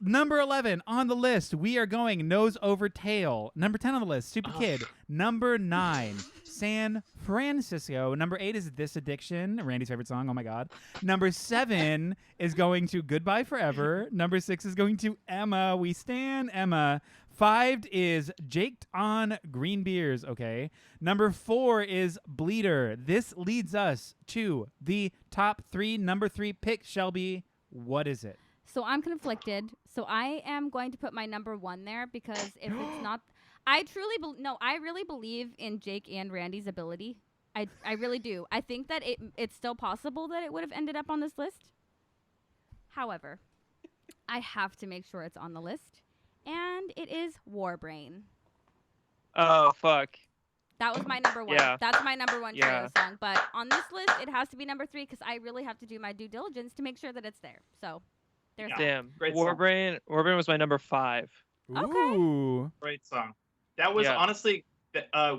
Number 11 on the list, we are going Nose Over Tail. Number 10 on the list, Stupid Kid. Number 9, San Francisco. Number 8 is This Addiction, Randy's favorite song. Oh, my God. Number 7 is going to Goodbye Forever. Number 6 is going to Emma. We stan Emma. 5 is Jaked on Green Beers. Okay. Number 4 is Bleeder. This leads us to the top 3. Number 3 pick, Shelby. What is it? So I'm conflicted. So I am going to put my number 1 there because if it's not, I really believe in Jake and Randy's ability. I really do. I think that it's still possible that it would have ended up on this list. However, I have to make sure it's on the list, and it is Warbrain. Oh, fuck. That was my number 1. Yeah. That's my number 1 trio song. But on this list, it has to be number 3 because I really have to do my due diligence to make sure that it's there. So. Damn. Great Warbrain was my number 5. Ooh. Great song. That was honestly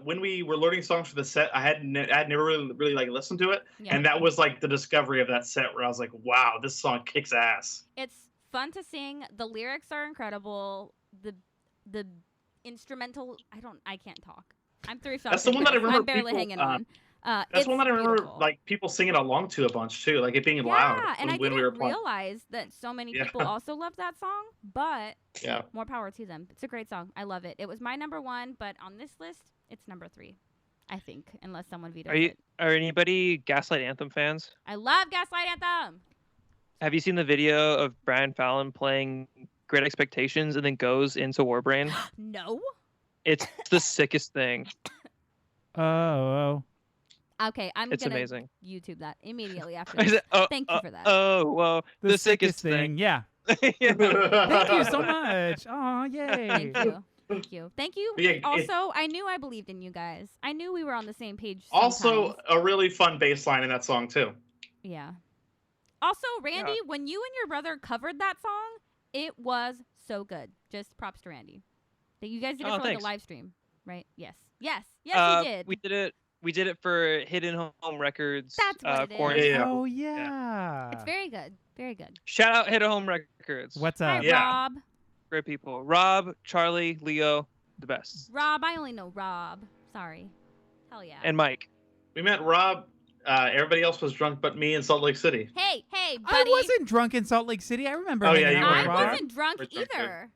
when we were learning songs for the set. I had never really like listened to it, and that was like the discovery of that set where I was like, wow, this song kicks ass. It's fun to sing. The lyrics are incredible. The instrumental. I can't talk. I'm 3 shots. That's the one that I remember. I'm barely hanging on. That's one that I remember, like people singing along to a bunch too, like it being loud. Yeah, and I when we were didn't playing. realize that so many people also love that song. But more power to them. It's a great song. I love it. It was my number 1, but on this list, it's number 3. I think, unless someone vetoes it. Are anybody Gaslight Anthem fans? I love Gaslight Anthem. Have you seen the video of Brian Fallon playing Great Expectations and then goes into Warbrain? No. It's the sickest thing. Oh. Okay, It's amazing. YouTube that immediately after this. Thank you for that. Oh, well, the sickest thing. Yeah. Yeah. Thank you so much. Oh, yay. Thank you. Yeah, also, I knew I believed in you guys. I knew we were on the same page. Also, a really fun bass line in that song, too. Yeah. Also, Randy, when you and your brother covered that song, it was so good. Just props to Randy. That you guys did it for like a live stream, right? Yes, you did. We did it for Hidden Home Records. That's what it quarantine. is. Yeah. Oh, yeah. It's very good. Very good. Shout out Hidden Home Records. What's up? Hi, Rob. Great people. Rob, Charlie, Leo, the best. Rob, I only know Rob. Sorry. Hell yeah. And Mike. We met Rob. Everybody else was drunk but me in Salt Lake City. Hey, buddy. I wasn't drunk in Salt Lake City. I remember. Oh, yeah, hanging you out were with I Rob. wasn't drunk We're drunk, either.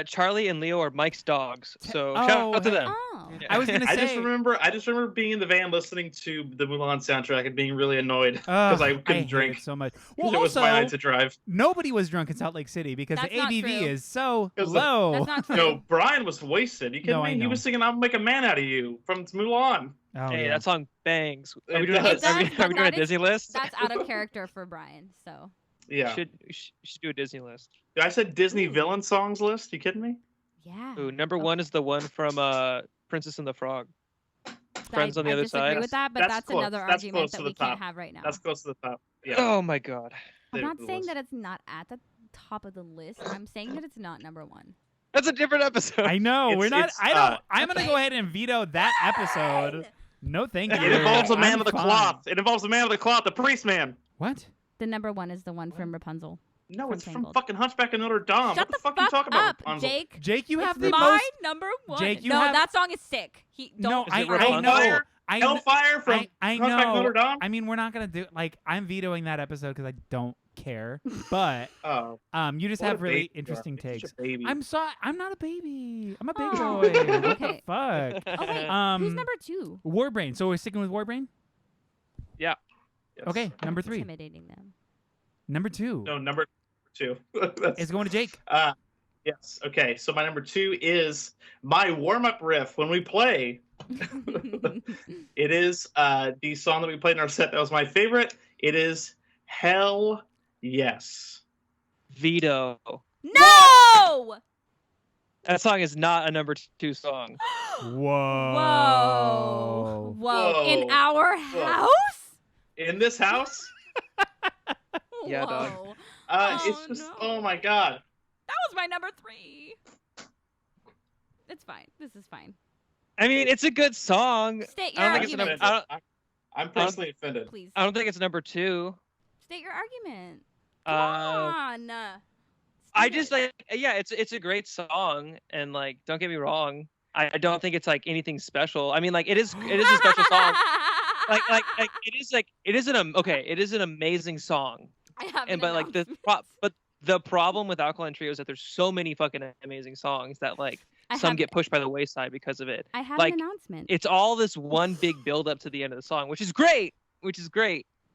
Charlie and Leo are Mike's dogs. So shout out to them. Oh. Yeah. I was gonna say. I just remember being in the van listening to the Mulan soundtrack and being really annoyed because I couldn't drink so much. because Well, it was my night to drive. nobody was drunk in Salt Lake City because That's the not ABV true. is so Because low. That's not true. No, Brian was wasted. You kidding No, me? I He know. was singing "I'll Make a Man Out of You" from Mulan. Oh, Hey, yeah. that song bangs. Are we It doing, does. are we, It does, are we but doing a that is- Disney list? That's out of character for Brian. So. Yeah, We should do a Disney list. I said Disney villain songs list. You kidding me? Yeah. Ooh, number 1 is the one from Princess and the Frog. Friends on the Other I disagree Side. with that, but That's that's close. another That's argument close that to we the can't top. have right now. That's close to the top. Yeah. Oh my god. I'm not The saying list. that it's not at the top of the list. I'm saying that it's not number 1. That's a different episode. I know. We're not. It's, I'm gonna go ahead and veto that episode. No, thank you. It involves a man I'm with a fine. cloth. It involves a man with a cloth, the priest man. What? The number 1 is the one from Rapunzel. No, from it's from Tangled. fucking Hunchback of Notre Dame. Shut what the fuck are you talking up, about, Rapunzel? Jake. Jake, you have It's the my most. number one. Jake, you no, have- that song is sick. No, Is it I Rapunzel? know. Hellfire from I Hunchback of Notre know. Dame? I mean, we're not gonna do like I'm vetoing that episode because I don't care. But Oh, you just what have a really baby you are. interesting You're such takes. a baby. I'm sorry. I'm not a baby. I'm a big Oh, boy. What okay. the fuck? Oh wait, Um, who's number 2? Warbrain. So we're sticking with Warbrain. Yes. Okay, number 3. Intimidating them. Number 2 No, number 2. That's, is going to Jake. yes. Okay, so my number 2 is my warm-up riff when we play. It is the song that we played in our set that was my favorite. It is Hell Yes. Veto. No! That song is not a number 2 song. Whoa. Whoa. In Whoa. our Whoa. house? In this house, Yeah, dog. Whoa. it's just, no. oh my god. That was my number 3. It's fine. This is fine. I mean, it's a good song. State I your don't think it's argument, I don't- I'm personally offended. please. I don't think it's number 2. State your argument. Come Uh, on. I State just it. like, yeah, it's a great song, and like, don't get me wrong, I don't think it's like anything special. I mean, like, it is a special song. Like it is an amazing song. I have And an but like announcement. but the problem with Alkaline Trio is that there's so many fucking amazing songs that like I some have- get pushed by the wayside because of it. I have like, an announcement. It's all this one big build up to the end of the song, which is great.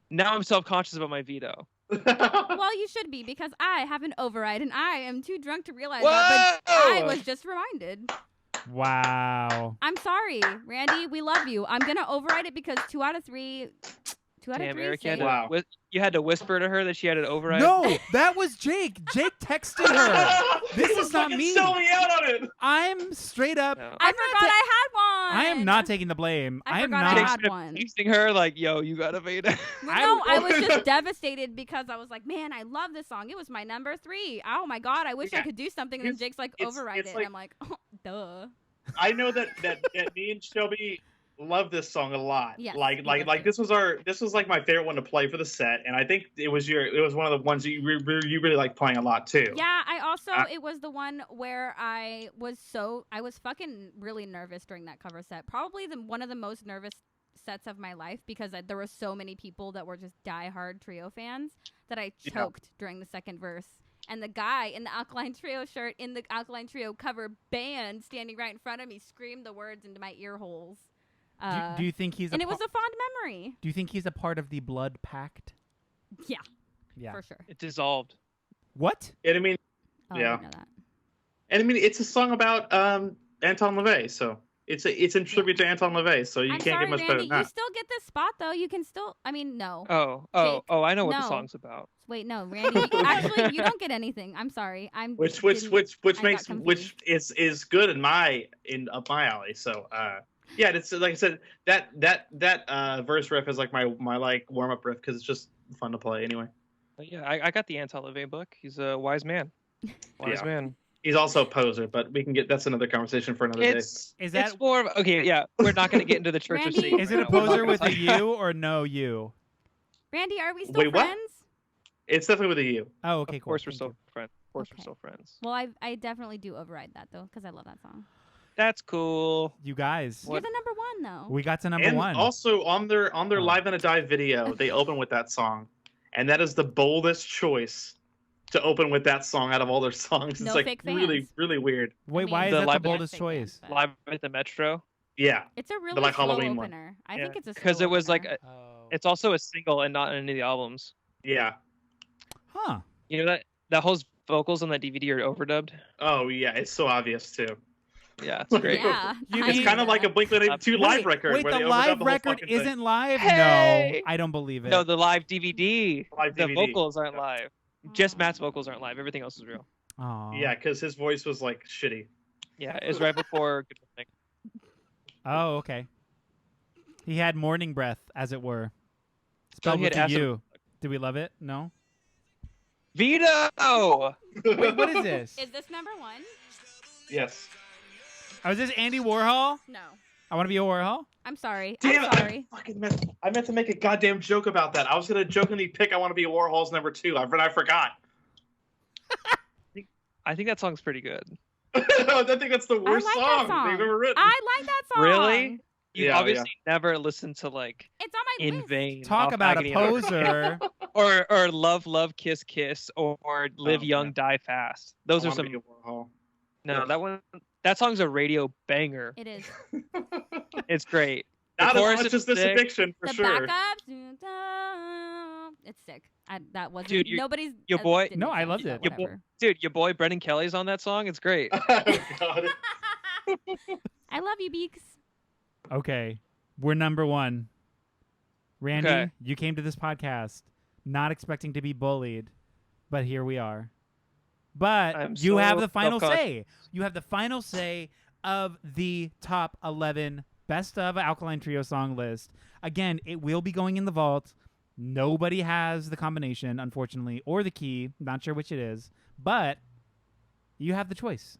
Now I'm self-conscious about my veto. Well, you should be because I have an override and I am too drunk to realize that. But I was just reminded. Wow. I'm sorry, Randy. We love you. I'm gonna override it because 2 out of 3. 2 out of Damn, 3. Eric, say- Wow. you had to whisper to her that she had an override. No, that was Jake. Jake texted her. This is not me. Sell me out on it. I'm straight up. No. I forgot I had one. I am not taking the blame. I am forgot not. I Jake's had been one. texting her like, yo, you got a veto. Well, no, I was just devastated because I was like, man, I love this song. It was my number 3. Oh my god, I wish I Yeah. could do something. And then It's- Jake's like, it's- override it's it. like- And I'm like, oh, duh. I know that me and Shelby love this song a lot. Yes, like we love it. this was like my favorite one to play for the set, and I think it was one of the ones that you really like playing a lot too. Yeah, I also it was the one where I was fucking really nervous during that cover set. Probably one of the most nervous sets of my life because there were so many people that were just diehard Trio fans that I Yeah. choked during the second verse. And the guy in the Alkaline Trio shirt in the Alkaline Trio cover band standing right in front of me screamed the words into my ear holes. Do you think he's? And it was a fond memory. Do you think he's a part of the Blood Pact? Yeah, Yeah. for sure. It dissolved. What? And I mean, Oh, I Yeah. didn't know that. and I mean, it's a song about Anton LaVey, so it's in tribute to Anton LaVey, so you I'm can't sorry, get much Randy. better than You that. still get this spot though. You can still. I mean, no. Oh, I know what the no. song's about. Wait, no, Randy. Actually, you don't get anything. I'm sorry. Which I got makes confused. is good up my alley. So yeah, it's like I said, that verse riff is like my like warm up riff because it's just fun to play anyway. But yeah, I got the Anton LaVey book. He's a wise man. Wise Yeah. man. He's also a poser, but that's another conversation for another day. It's Is it's that- more of okay. Yeah, we're not going to get into the Church of Randy? Satan. Is it a right now. We're not poser gonna with a talk- U or no U? Randy, are we still Wait, what? friends? It's definitely with a U. Oh, okay, Of cool. course, we're Thank still you. friends. Of course, we're Okay. still friends. Well, I definitely do override that though because I love that song. That's cool. You guys, You're the number 1 though. we got to number And 1. also on their Oh. Live in a Dive video, they open with that song, and that is the boldest choice to open with that song out of all their songs. No It's like fake really fans. really weird. Wait, I mean, why is The that the live- boldest Fake choice? fans, but Live at the Metro. Yeah, It's a really like, slow Halloween one. opener. I Yeah. think it's a Because slow it was like opener. Oh. it's also a single and not in any of the albums. yeah. Huh. You know that whole vocals on that DVD are overdubbed. Oh yeah, it's so obvious too. Yeah, it's great. Yeah, You I It's mean- kind of like a Blink-182 live record. Wait, where the they overdub live whole record fucking thing. isn't live? Hey! No, I don't believe it. No, the live DVD. Live The DVD. vocals aren't live. Just Matt's vocals aren't live. Everything else is real. Aw. Yeah, because his voice was like shitty. Yeah, it's right before Good Morning. Oh, okay. He had morning breath, as it were. Spelled he with had a acid- U. Do we love it? No. Veto. Wait, what is this? Is this number 1? Yes. Oh, is this Andy Warhol? No. I want to be a Warhol. I'm sorry. Damn I'm it! sorry. I meant to make a goddamn joke about that. I was gonna jokingly pick "I Want to Be a Warhol's" number 2. I forgot. I think that song's pretty good. I think that's the worst I like that song they've ever written. I like that song. Really? You Yeah, obviously never listened to like It's on my In list. Vain. Talk off about Agony a and poser. or Love Love Kiss Kiss or Live Oh, Young man. Die Fast. Those I are wanna some. be a Warhol. No, that song's a radio banger. It is. It's great. The Not chorus as much is as this sick. addiction, for The sure. backups. It's sick. That wasn't. Dude, nobody's. your boy- didn't No, I change loved that, it. Your boy- whatever. Dude, your boy Brendan Kelly's on that song. It's great. God. I love you, Beaks. Okay, we're number one. Randy, Okay. you came to this podcast not expecting to be bullied, but here we are. But I'm you so have the final self-conscious. say. You have the final say of the top 11 best of Alkaline Trio song list. Again, it will be going in the vault. Nobody has the combination, unfortunately, or the key. Not sure which it is, but you have the choice.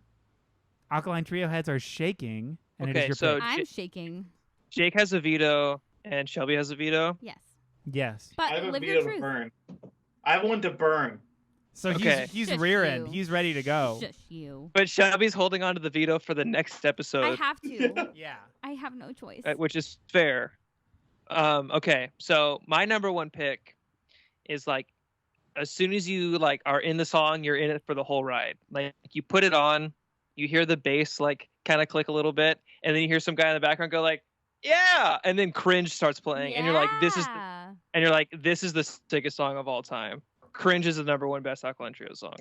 Alkaline Trio heads are shaking, and it Okay, is your so- pick. I'm shaking. Jake has a veto and Shelby has a veto. Yes. Yes. But I have a live your veto to truth. burn. I have one to burn. So Okay. he's Shush rearing. you. He's ready to go. Shush you. But Shelby's holding on to the veto for the next I episode, have to. Yeah. I have no choice. which is fair. Okay, so my number one pick is like, as soon as you like are in the song, you're in it for the whole ride. Like you put it on, you hear the bass like kind of click a little bit, and then you hear some guy in the background go like, "Yeah," and then Cringe starts playing, and you're like, Yeah. "This is the sickest song of all time." Cringe is the number one best Alkaline Trio song.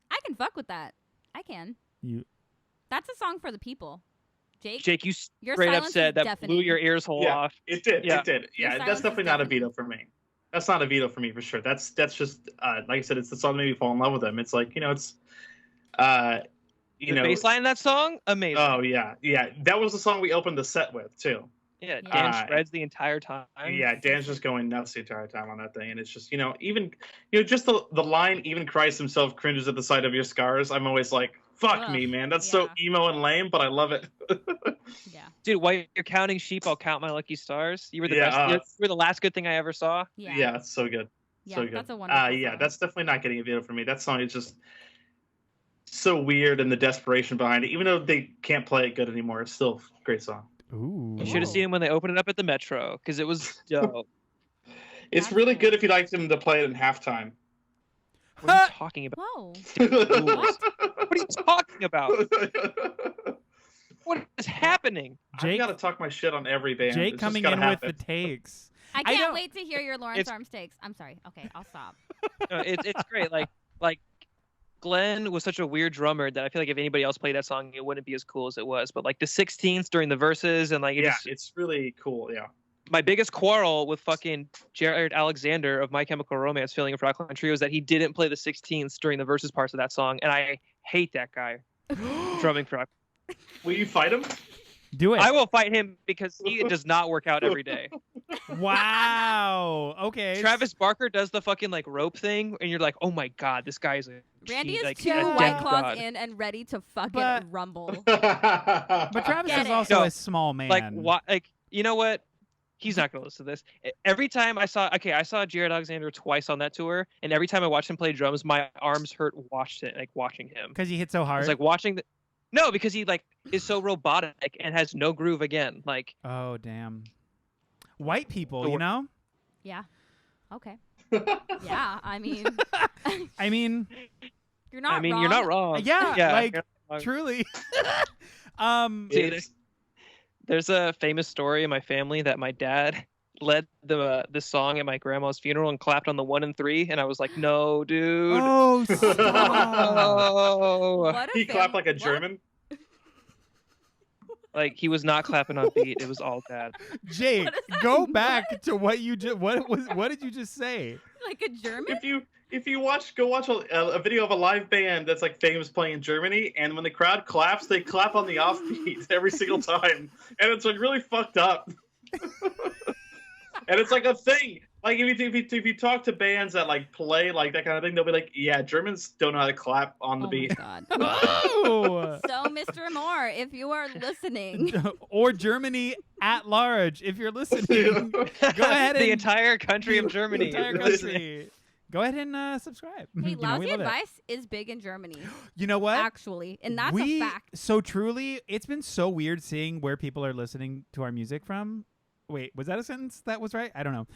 I can fuck with that. I can. You. That's a song for the people. Jake, Jake, you your straight up silence said is that deafening. blew your ears whole Yeah. off. It did. Yeah. It did. Your Yeah, silence that's is definitely not a deafening. veto for me. That's not a veto for me for sure. That's just like I said, it's the song that made me fall in love with him. It's like, it's The know, bass line in that song, amazing. oh yeah. That was the song we opened the set with too. Yeah, Yeah. Dan shreds the entire time. Yeah, Dan's just going nuts the entire time on that thing, and it's just even just the line, even Christ himself cringes at the sight of your scars. I'm always like, fuck Ugh, me, man. That's so yeah. emo and lame, but I love it. Yeah. Dude, while you're counting sheep, I'll count my lucky stars. You were the Yeah, best. You were the last good thing I ever saw. Yeah. Yeah, it's so good. Yeah, So good. that's a wonderful Yeah, song. that's definitely not getting a veto for me. That song is just so weird, and the desperation behind it. Even though they can't play it good anymore, it's still a great song. Ooh. You should have Ooh. seen him when they opened it up at the Metro because it was dope. It's That's really cool. good if you like them to play it in halftime. What are you talking about? Whoa. What are you talking about? What is happening? I Jake, gotta talk my shit on every band. Jake It's just coming gotta in happen. with the takes. I I can't don't- wait to hear your Lawrence It's- Arms takes. I'm sorry. Okay, I'll stop. No, it's great. Like Glenn was such a weird drummer that I feel like if anybody else played that song, it wouldn't be as cool as it was. But like the 16ths during the verses and like Yeah, it's really cool. Yeah. my biggest quarrel with fucking Jared Alexander of My Chemical Romance feeling for Alkaline Trio is that he didn't play the 16ths during the verses parts of that song, and I hate that guy drumming for. Will you fight him? Do it. I will fight him because he does not work out every day. Wow. Okay. Travis Barker does the fucking like rope thing, and you're like, oh my god, this guy is a Randy cheat, is like, 2 a White Claws demigod. in and ready to fucking But- rumble. But Travis Get is it. also No, a small man. Like what? Like you know what? He's not gonna listen to this. Every time I saw Jared Alexander twice on that tour, and every time I watched him play drums, my arms hurt watching him. Because he hit so hard. It's like watching the. No, because he like is so robotic and has no groove again. Like oh damn. White people, The you wor- know. Yeah. Okay. Yeah, I mean, I mean, you're not wrong. you're not wrong. yeah, like you're not wrong. truly. See, It's- There's a famous story in my family that my dad led this song at my grandma's funeral and clapped on the 1 and 3, and I was like, no, dude. Oh, stop. Oh. What a he clapped like a what? German. Like he was not clapping on beat. It was all bad. Jake, What does that go mean? back to what you just. What did you just say? Like a German? If you go watch a video of a live band that's like famous playing in Germany, and when the crowd claps, they clap on the offbeat every single time, and it's like really fucked up. And it's like a thing. Like if you talk to bands that like play like that kind of thing, they'll be like, yeah, Germans don't know how to clap on the Oh beat. my god. Oh. So, Mr. Moore, if you are listening, Or Germany at large, if you're listening. Go ahead the and entire country of Germany. The entire country. go ahead and subscribe. Hey, You know, Lousy we love it. Advice is big in Germany, You know what? actually, and that's a fact. So truly, it's been so weird seeing where people are listening to our music from. Wait, was that a sentence that was right? I don't know.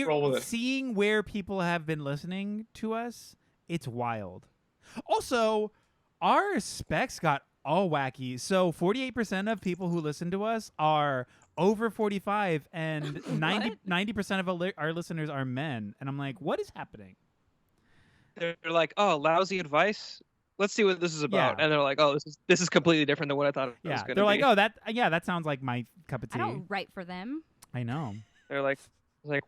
Roll with it. Seeing where people have been listening to us, it's wild. Also, our specs got all wacky. So 48% of people who listen to us are over 45, and 90% of our listeners are men. And I'm like, what is happening? They're like, oh, Lousy Advice. Let's see what this is about. Yeah. And they're like, oh, this is completely different than what I thought it was Yeah, going to be. they're like, oh, that sounds like my cup of tea. I don't write for them. I know. They're like,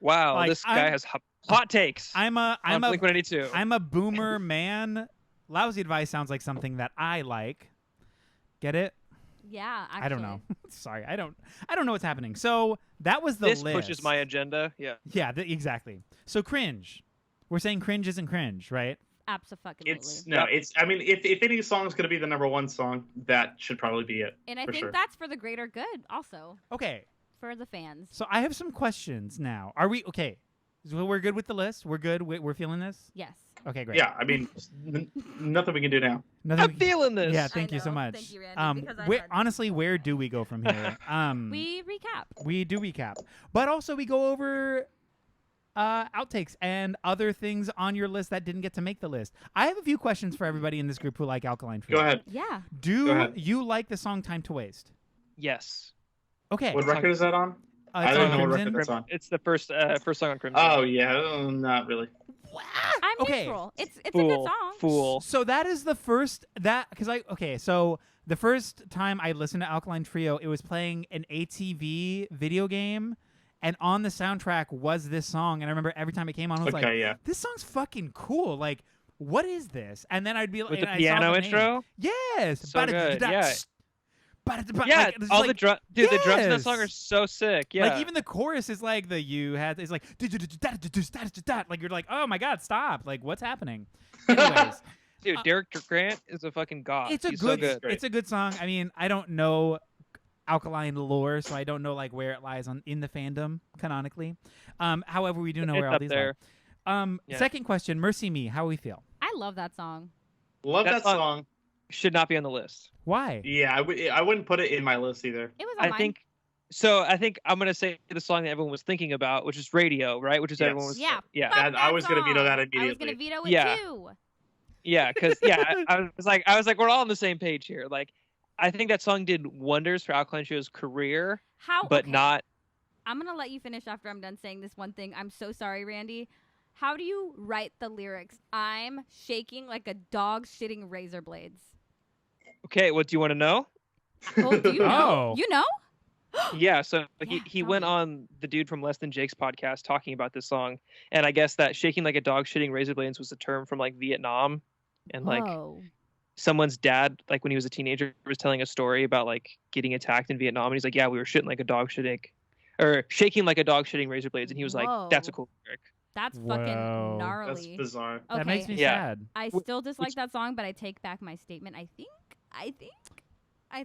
wow, Like, this guy has hot takes. I'm a Blink-182. I'm a boomer man. Lousy Advice sounds like something that I like. Get it? Yeah, actually. I don't know. Sorry, I don't know what's happening. So that was the this list. pushes my agenda. Yeah. Yeah, exactly. So cringe. We're saying cringe isn't cringe, right? Absolutely. It's I mean, if any song's gonna be the number one song, that should probably be it. And I for think sure. that's for the greater good, also Okay. for the fans. So I have some questions now. Are we okay? So we're good with the list. We're good. We're feeling this. Yes. Okay, great. Yeah, I mean, nothing we can do now. Nothing I'm feeling this. Yeah, thank I you so know. much. Thank you, Randy, because I had- honestly, where do we go from here? We recap. We do recap, but also we go over outtakes and other things on your list that didn't get to make the list. I have a few questions for everybody in this group who like Alkaline Trio. Go ahead. Yeah. Do ahead. you like the song "Time to Waste"? Okay. Okay. What record is that on? It's I don't on know what Crimson. record that's on. It's the first song on Crimson. Oh yeah, not really. I'm Okay. neutral. It's a Fool. good song. Fool. So that is the first so the first time I listened to Alkaline Trio, it was playing an ATV video game, and on the soundtrack was this song. And I remember every time it came on, I was like, yeah. "This song's fucking cool! Like, what is this?" And then I'd be like, With the and I saw piano name. intro? Yes, So good, yeah. Yeah, Yeah, all the drums. Dude, the drums in that song yes. are so sick. Yeah. Like even the chorus is like it's like like you're like, oh my god, stop! Like what's happening? Anyways, Dude, Derek Grant is a fucking god. it's a He's good, so good. it's a good song. I mean, I don't know Alkaline lore, so I don't know like where it lies in the fandom canonically. However, we do know It's where all up these there. lie. Yeah. Second question, Mercy Me, how we feel? I love that song. Love That that song- song. Should not be on the list. Why? Yeah, I wouldn't put it in my list either. It was on I mine. think I'm gonna say the song that everyone was thinking about, which is Radio, right? Which is Yes. everyone was Yeah. yeah. Fuck I was gonna veto song. that I was immediately. gonna veto it Yeah. too. Yeah, because I was like, we're all on the same page here. Like, I think that song did wonders for Alkaline Trio's career, but Okay. not. I'm gonna let you finish after I'm done saying this one thing. I'm so sorry, Randy. How do you write the lyrics? I'm shaking like a dog shitting razor blades. Okay, what do you want to know? Oh, do you know? Oh. You know? Yeah, so Yeah, he tell went me. on the dude from Less Than Jake's podcast talking about this song, and I guess that shaking like a dog shitting razor blades was a term from like Vietnam, and like Whoa. someone's dad, like when he was a teenager, was telling a story about like getting attacked in Vietnam, and he's like, yeah, we were shitting like a dog shitting, or shaking like a dog shitting razor blades, and he was like, that's a Whoa. cool lyric. That's Whoa. fucking That's gnarly. bizarre. Okay. That makes me Yeah. sad. I still dislike that song, but I take back my statement. I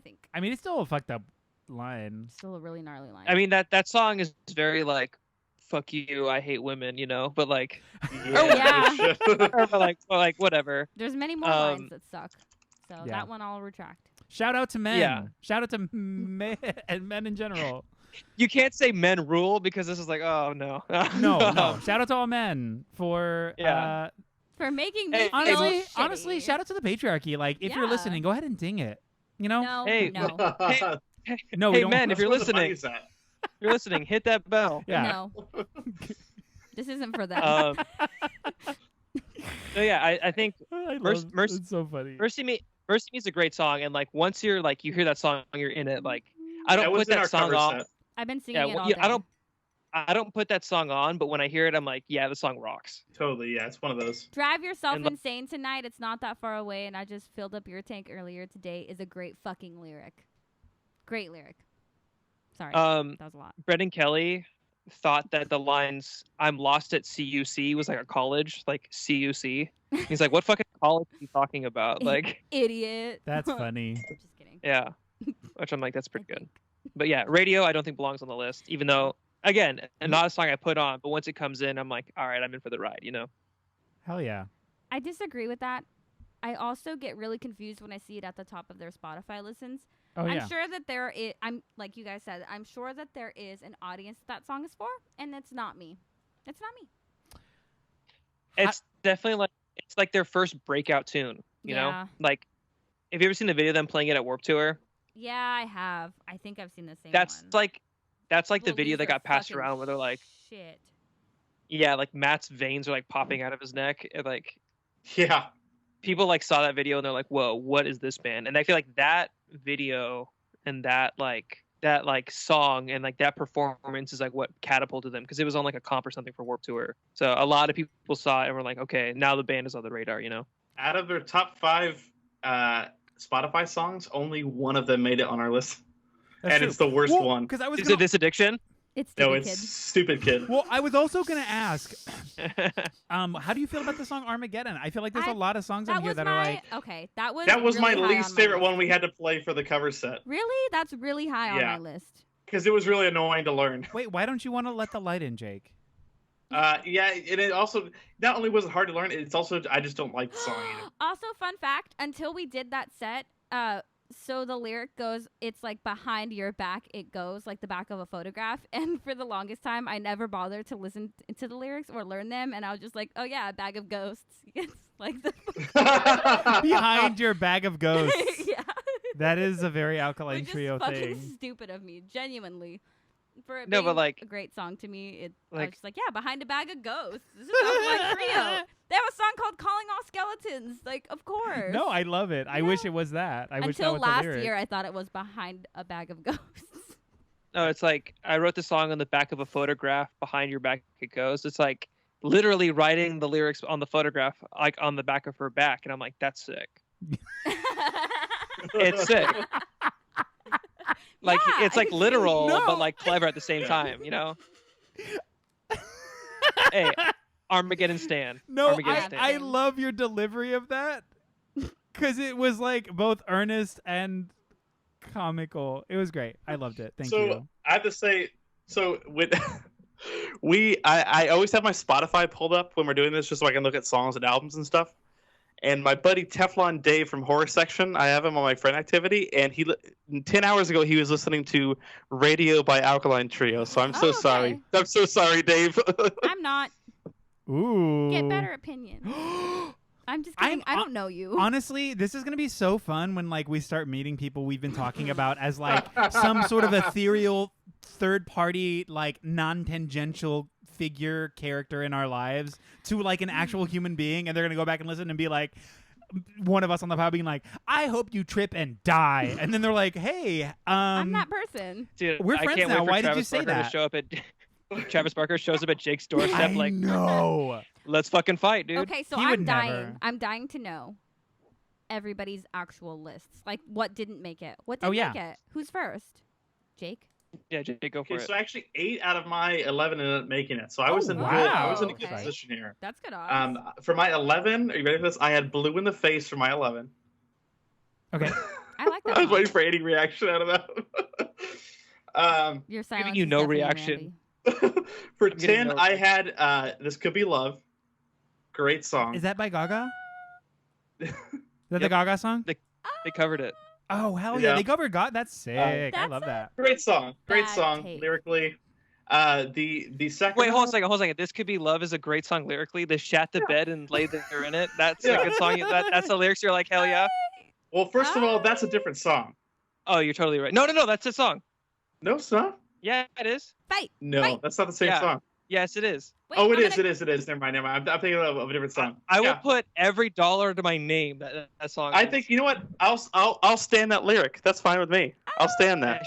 think. I mean, it's still a fucked up line. Still a really gnarly line. I mean that song is very like, fuck you, I hate women, you know, but like, Yeah. or like whatever. There's many more Um, lines that suck. So yeah. that one I'll retract. Shout out to men. Yeah. Shout out to men and men in general. You can't say men rule because this is like, oh no. No. Shout out to all men for Yeah. For making me Hey, feel honestly, shitty. shout out to the patriarchy. Like, if you're Yeah. listening, go ahead and ding it. You know? No, Hey, no, No, we Hey don't. men, if you're That's where the listening, money's at. you're listening, hit that bell. Yeah. no. This isn't for them. So yeah, I think I Mercy- love, Mercy- it's so funny. Mercy Me is a great song, and like once you're like you hear that song, you're in it. Like I That don't was put in that our song cover on. set. I've been singing Yeah, it well, all yeah, day. I don't put that song on, but when I hear it, I'm like, yeah, the song rocks. Totally, yeah, it's one of those. Drive yourself And- insane tonight. It's not that far away, and I just filled up your tank earlier today. Is a great fucking lyric. Great lyric. Sorry, that was a lot. Brendan Kelly thought that the lines "I'm lost at CUC" was like a college, like CUC. He's like, what fucking college are you talking about? Like, Idiot. That's funny. I'm just kidding. yeah. Which I'm like, that's pretty I good. But yeah, Radio I don't think belongs on the list, even though Again, not a song I put on, but once it comes in, I'm like, all right, I'm in for the ride, you know? Hell yeah. I disagree with that. I also get really confused when I see it at the top of their Spotify listens. Oh, yeah. I'm sure that I'm like you guys said, I'm sure that there is an audience that song is for, and it's not me. It's not me. It's definitely like, it's like their first breakout tune, you know? Like, have you ever seen the video of them playing it at Warped Tour? Yeah, I have. I think I've seen the same That's one. That's like the We'll video lose that our got passed fucking around where they're like, shit. yeah, like Matt's veins are like popping out of his neck. And, like, Yeah. people like saw that video and they're like, whoa, what is this band? And I feel like that video and that song and like that performance is like what catapulted them, because it was on like a comp or something for Warped Tour. So a lot of people saw it and were like, okay, now the band is on the radar, you know? Out of their top 5 Spotify songs, only one of them made it on our list. That's true. It's the worst one. Is it This Addiction? It's No, Stupid it's Kid. Stupid Kid. Well, I was also going to ask, how do you feel about the song Armageddon? I feel like there's a lot of songs on here that are like... Okay, that was That was really my high least on favorite list. one we had to play for the cover set. Really? That's really high on Yeah. my list. Because it was really annoying to learn. Wait, why don't you want to let the light in, Jake? Yeah, and it also, not only was it hard to learn, it's also, I just don't like the song either. Also, fun fact, until we did that set, so the lyric goes, it's like behind your back it goes, like the back of a photograph. And for the longest time, I never bothered to listen to the lyrics or learn them. And I was just like, oh yeah, a bag of ghosts. It's like the Behind your bag of ghosts. yeah. That is a very Alkaline Which Trio is fucking thing. stupid of me, genuinely. For it No, being but, like- a great song to me, I was like- just like, yeah, behind a bag of ghosts. This is Alkaline Trio. They have a song called "Calling All Skeletons." Like, of course. No, I love it. I wish it was that. I wish that Until was last the lyric. year, I thought it was behind a bag of ghosts. No, it's like I wrote the song on the back of a photograph. Behind your back it goes. It's like literally writing the lyrics on the photograph, like on the back of her back, and I'm like, that's sick. It's sick. Like Yeah, it's like literal, No. but like clever at the same time, you know? Hey, Armageddon Stan. No, Armageddon Stan. I love your delivery of that because it was like both earnest and comical. It was great. I loved it. Thank you. I have to say, with I always have my Spotify pulled up when we're doing this, just so I can look at songs and albums and stuff. And my buddy Teflon Dave from Horror Section, I have him on my friend activity, and 10 hours ago he was listening to Radio by Alkaline Trio. So I'm so sorry. I'm so sorry, Dave. I'm not. Ooh. Get better opinion. I'm just kidding. I don't know you. Honestly, this is gonna be so fun when like we start meeting people we've been talking about as like some sort of ethereal third party, like non-tangential figure character in our lives to like an actual human being, and they're gonna go back and listen and be like, one of us on the pod being like, I hope you trip and die, and then they're like, hey, I'm that person. Dude, We're I friends can't now. wait for Why did you Travis say Barker that? To show up at Travis Barker shows up at Jake's doorstep, I like, know. let's fucking fight, dude. Okay, so He I'm would dying. never. I'm dying to know everybody's actual lists. Like, what didn't make it? What Oh, didn't yeah. make it? Who's first? Jake? Yeah, Jake, go for Okay, it. so actually 8 out of my 11 ended up making it. So I was in wow. good. I was in a good Okay. position here. That's good odds. For my 11, are you ready for this? I had Blue in the Face for my 11. Okay. I like that I was one. waiting for any reaction out of that. Your silence you is no deafening, reaction. Randy. For I'm getting 10, no I had This Could Be Love. Great song. Is that by Gaga? Is that the Yep. Gaga song? They covered it. Oh hell yeah! Yeah. They covered Gaga. That's sick. I That's love that. Great song. Great Bad song take. lyrically. The second Wait, hold on one- a second. Hold on a second. This Could Be Love is a great song lyrically. They shat the bed and laid there in it. That's Yeah. a good song. That's the lyrics. You're like, hell yeah. Well, first of all, that's a different song. Oh, you're totally right. No, that's a song. No, it's not. Yeah, it is. Fight. No, Wait. that's not the same Yeah. song. Yes, it is. Wait, Oh, I'm it is. gonna- It is. Never mind. I'm thinking of a different song. I will Yeah. put every dollar to my name that song. I is. think you know what? I'll stand that lyric. That's fine with me. I'll stand I that.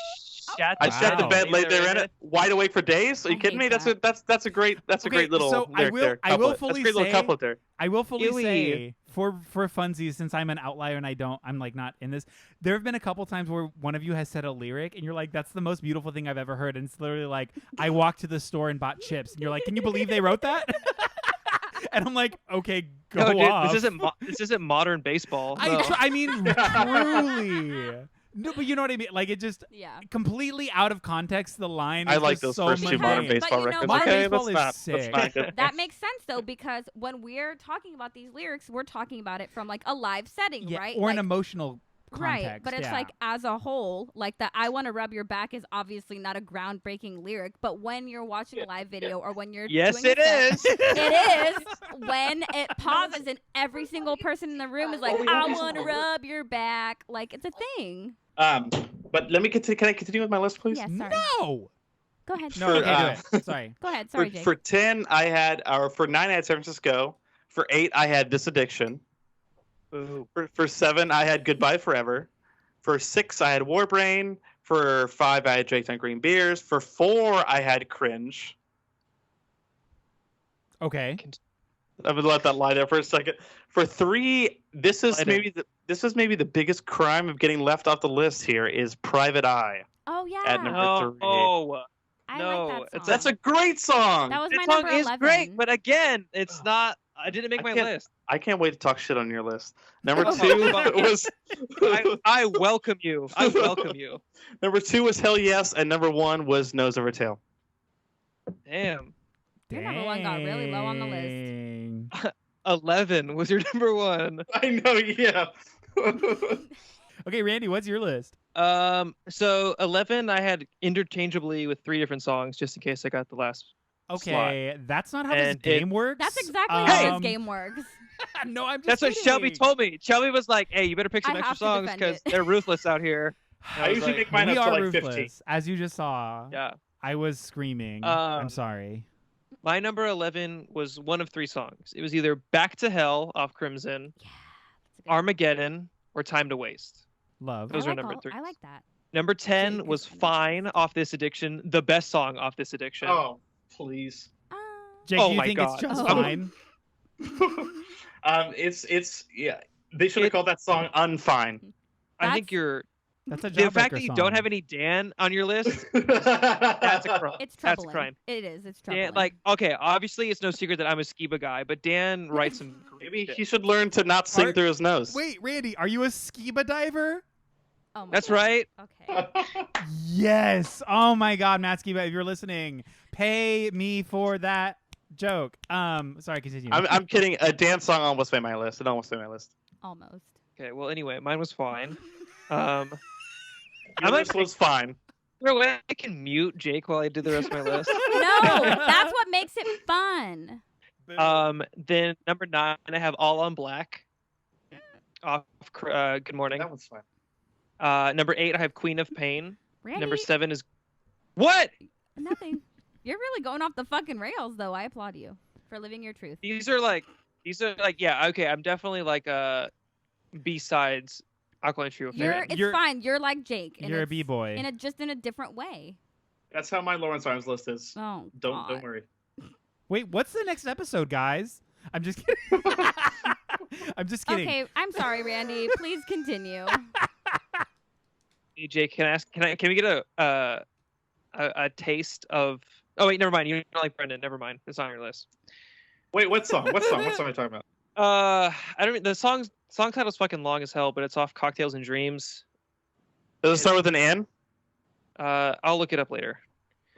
shat I sat the Wow. bed, laid there in it, wide awake for days. Are you I kidding me? hate That's that. a great Okay, great little so I lyric will- there. I will Couplet. fully That's a great little say- couplet there. I will fully Ewy. say for funsies, since I'm an outlier and I'm like not in this. There have been a couple times where one of you has said a lyric and you're like, "That's the most beautiful thing I've ever heard." And it's literally like, I walked to the store and bought chips, and you're like, "Can you believe they wrote that?" And I'm like, "Okay, go No, dude, off." this isn't modern baseball. No. I mean, truly. No, but you know what I mean. Like it just completely out of context. The line. I Is like just those so first two modern mundane. baseball But you know records. what? Modern Okay, baseball that's is not. sick. That's not. That makes sense though, because when we're talking about these lyrics, we're talking about it from like a live setting, right? Or an like, emotional context. right, but it's like as a whole, like the "I want to rub your back" is obviously not a groundbreaking lyric, but when you're watching a live video or when you're Yes, doing it a set, is. it is when it pauses and every single person in the room is like, "I want to rub your back," like it's a thing. But let me continue. Can I continue with my list, please? Yes, sorry. No. Go ahead. No, okay, do it. Sorry. Go ahead. Sorry, Jake. For 10, I had, or for 9, I had San Francisco. For 8, I had This Addiction. For 7, I had Goodbye Forever. For 6, I had Warbrain. For 5, I had Drake on Green Beers. For 4, I had Cringe. Okay. I'm gonna let that lie there for a second. For 3, this is maybe the biggest crime of getting left off the list here is Private Eye. Oh yeah. At number 3. Oh, I no, like that song. That's a great song. That was my that song number is 11. great, but again, it's not. I didn't make my list. I can't wait to talk shit on your list. Number Oh, 2 fuck. was I welcome you. I welcome you. Number 2 was Hell Yes, and number 1 was Nose Over Tail. Damn. Your number 1 got really low on the list. Dang. 11 was your number 1. I know, yeah. Okay, Randy, what's your list? So 11, I had interchangeably with 3 different songs, just in case I got the last. Okay, that's not how And this game works. That's exactly how this Um, game works. No, I'm just That's what Shelby kidding. told me. Shelby was like, "Hey, you better pick some I extra have to songs defend because it. they're ruthless out here." And I was usually like, make mine We up to are like ruthless, 15. as you just saw. Yeah. I was screaming. I'm Um, sorry. My number 11 was one of 3 songs. It was either "Back to Hell" off Crimson, Yeah. That's a good "Armageddon," or "Time to Waste." Love. those I are like number 3. I like that. Number 10 Jake was is number "Fine" off This Addiction, the best song off This Addiction. Oh, please. Jake, Oh do you my think God. it's just Oh. fine? It's yeah. They should have called that song "Unfine." I think That's- you're That's a the fact Jawbreaker that you song. don't have any Dan on your list. That's a crime. It's That's troubling. a crime. It is. It's troubling. Dan, like, okay, obviously it's no secret that I'm a Skiba guy, but Dan writes some. Maybe shit. he should learn to not sing Are- through his nose. Wait, Randy, are you a scuba diver? oh my That's God. right. Okay. Yes. Oh my God, Matt Skiba, if you're listening, pay me for that joke. Sorry, continue. I'm kidding. A dance song almost made my list. It almost made my list. Almost. Okay, well, anyway, mine was fine. Your I might list was fine. Is there a way I can mute Jake while I do the rest of my list? No, that's what makes it fun. Then number 9, I have "All on Black" off Good Morning. That one's fine. Number 8, I have "Queen of Pain." Randy, Number 7 is what? nothing. You're really going off the fucking rails, though. I applaud you for living your truth. These are like, yeah, okay. I'm definitely like B-sides Alkaline Trio fan. It's fine. You're like Jake. and You're a it's B-boy. just in a different way. That's how my Lawrence Arms list is. Oh, Don't God. worry. Wait, what's the next episode, guys? I'm just kidding. I'm just kidding. Okay, I'm sorry, Randy. Please continue. Hey, Jake, can we get a taste of? Oh wait, never mind. You don't like Brendan. Never mind. It's on your list. Wait, what song? What song? What song are you talking about? I don't. The song title's fucking long as hell, but it's off "Cocktails and Dreams." Does it start with an N? I'll look it up later.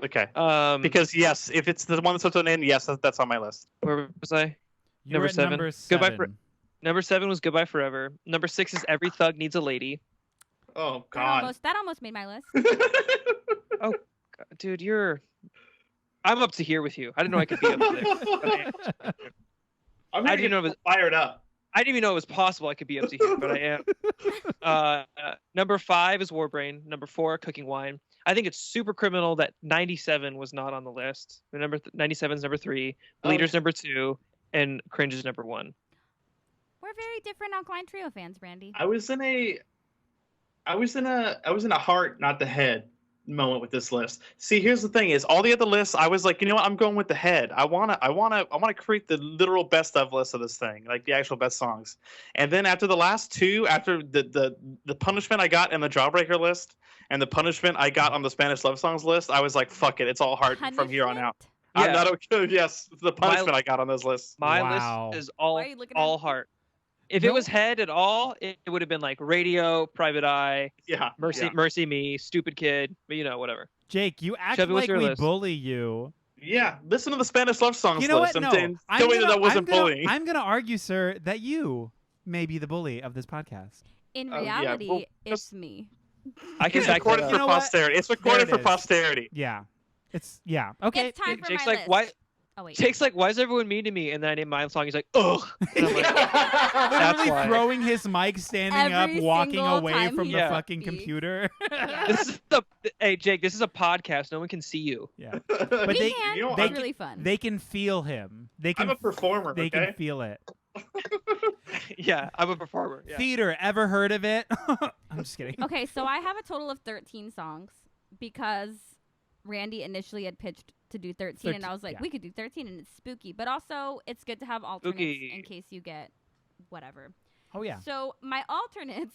Okay. Because Because yes, if it's the one that starts with an N, yes, that's on my list. where was I? You're number at 7. Number Goodbye 7. Number 7 was "Goodbye Forever." Number 6 is "Every Thug Needs a Lady." Oh That God. almost made my list. God, dude, I'm up to here with you. I didn't know I could be up there. But I am. I'm I I didn't know it was. fired up. I didn't even know it was possible I could be up to here, but I am. Number 5 is "Warbrain." Number 4, "Cooking Wine." I think it's super criminal that 97 was not on the list. The 97 is number 3, "Bleeders" number 2, and "Cringe" is number 1. We're very different Alkaline Trio fans, Randy. I was in a heart, not the head moment with this list. See, here's the thing: is all the other lists, I was like, you know what, I'm going with the head. I wanna create the literal best of list of this thing, like the actual best songs. And then after the last 2, after the punishment I got in the Jawbreaker list and the punishment I got on the Spanish love songs list, I was like, fuck it, it's all heart from here on out. Yeah. I'm not okay. Yes, the punishment I got on those lists. My Wow. list is Why are you looking all at- heart. If it was Head at all, it would have been like Radio, Private Eye, Mercy Me, Stupid Kid, but whatever. Jake, you act Chevy, like we list? bully you. Yeah, listen to the Spanish love songs You know list. what? No, Tell me that wasn't bullying. I'm gonna argue, sir, that you may be the bully of this podcast. In reality, it's me. I can it's recorded for posterity. It's recorded for posterity. Yeah. Okay. It's time for Jake's my like, list. why? Oh wait. Jake's like, why is everyone mean to me? And then I name my own song. He's like, ugh. And I'm like, Literally why. throwing his mic, standing Every up, walking single away time from he the fucking speaks. computer. Hey Jake, this is a podcast. No one can see you. Yeah. But they it's really fun. They can feel him. I'm a performer. They can feel it. Yeah, I'm a performer. Yeah. Theater, ever heard of it? I'm just kidding. Okay, so I have a total of 13 songs because Randy initially had pitched to do 13 and I was like, we could do 13 and it's spooky, but also it's good to have alternates spooky. in case you get whatever. Oh yeah. So my alternates,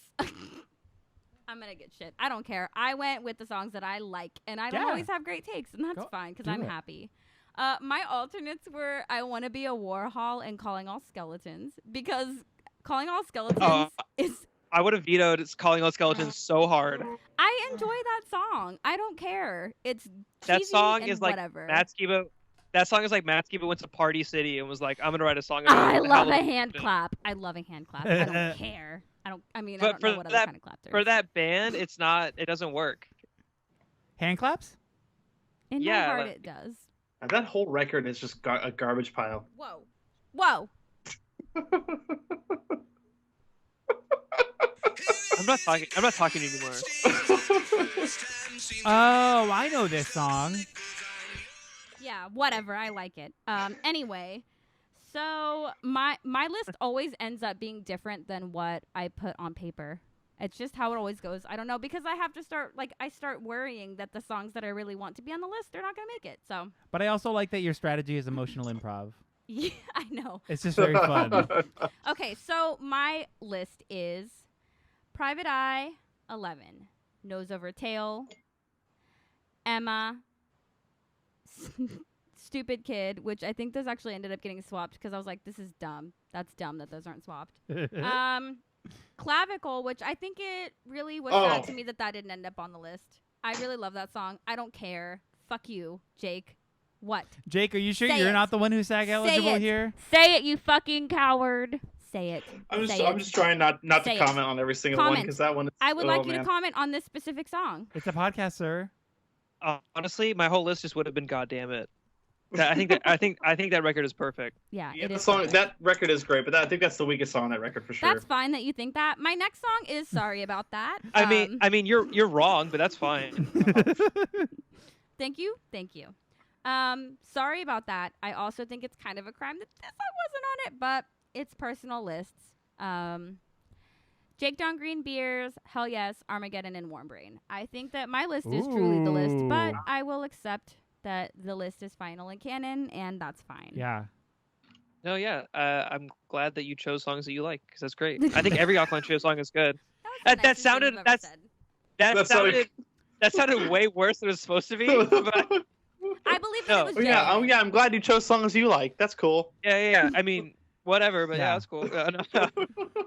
I'm gonna get shit. I don't care. I went with the songs that I like, and I don't always have great takes, and that's fine because I'm happy. My alternates were I Want to Be a Warhol and Calling All Skeletons because Calling All Skeletons is. I would have vetoed Calling All Skeletons so hard. I enjoy that song. I don't care. It's that song and is like whatever. Matt Skiba. That song is like Matt Skiba went to Party City and was like, "I'm gonna write a song about." I love a Halloween. hand clap. I love a hand clap. I don't care. I don't know what other kind of clap there is. For that band, it's not. It doesn't work. Hand claps? In my heart, it does. That whole record is just a garbage pile. Whoa. I'm not talking anymore. Oh, I know this song. Yeah, whatever. I like it. Anyway, so my list always ends up being different than what I put on paper. It's just how it always goes. I don't know, because I have to start worrying that the songs that I really want to be on the list, they're not going to make it. So. But I also like that your strategy is emotional improv. Yeah, I know. It's just very fun. Okay, so my list is Private Eye, 11. Nose Over Tail, Emma, Stupid Kid, which I think those actually ended up getting swapped because I was like, this is dumb. That's dumb that those aren't swapped. Clavicle, which I think it really was sad to me that didn't end up on the list. I really love that song. I don't care. Fuck you, Jake. What? Jake, are you sure you're not the one who's SAG eligible here? Say it, you fucking coward. Say it. I'm just trying not to comment on every single one because that one is, I would like you to comment on this specific song. It's a podcast, sir. Honestly, my whole list just would have been "Goddamn It." I think that record is perfect. Yeah, it is. That record is great, but I think that's the weakest song on that record for sure. That's fine that you think that. My next song is "Sorry About That." I mean, you're wrong, but that's fine. Thank you. Sorry About That. I also think it's kind of a crime that this song wasn't on it, but it's personal lists. Jake Don Green Beers, Hell Yes, Armageddon, and Warm Brain. I think that my list is truly the list, but I will accept that the list is final and canon, and that's fine. Yeah. No, yeah. I'm glad that you chose songs that you like because that's great. I think every Alkaline Trio song is good. That sounded way worse than it was supposed to be. But I believe that it was Jay. Yeah. I'm glad you chose songs you like. That's cool. Yeah. I mean, whatever, but yeah, that's cool.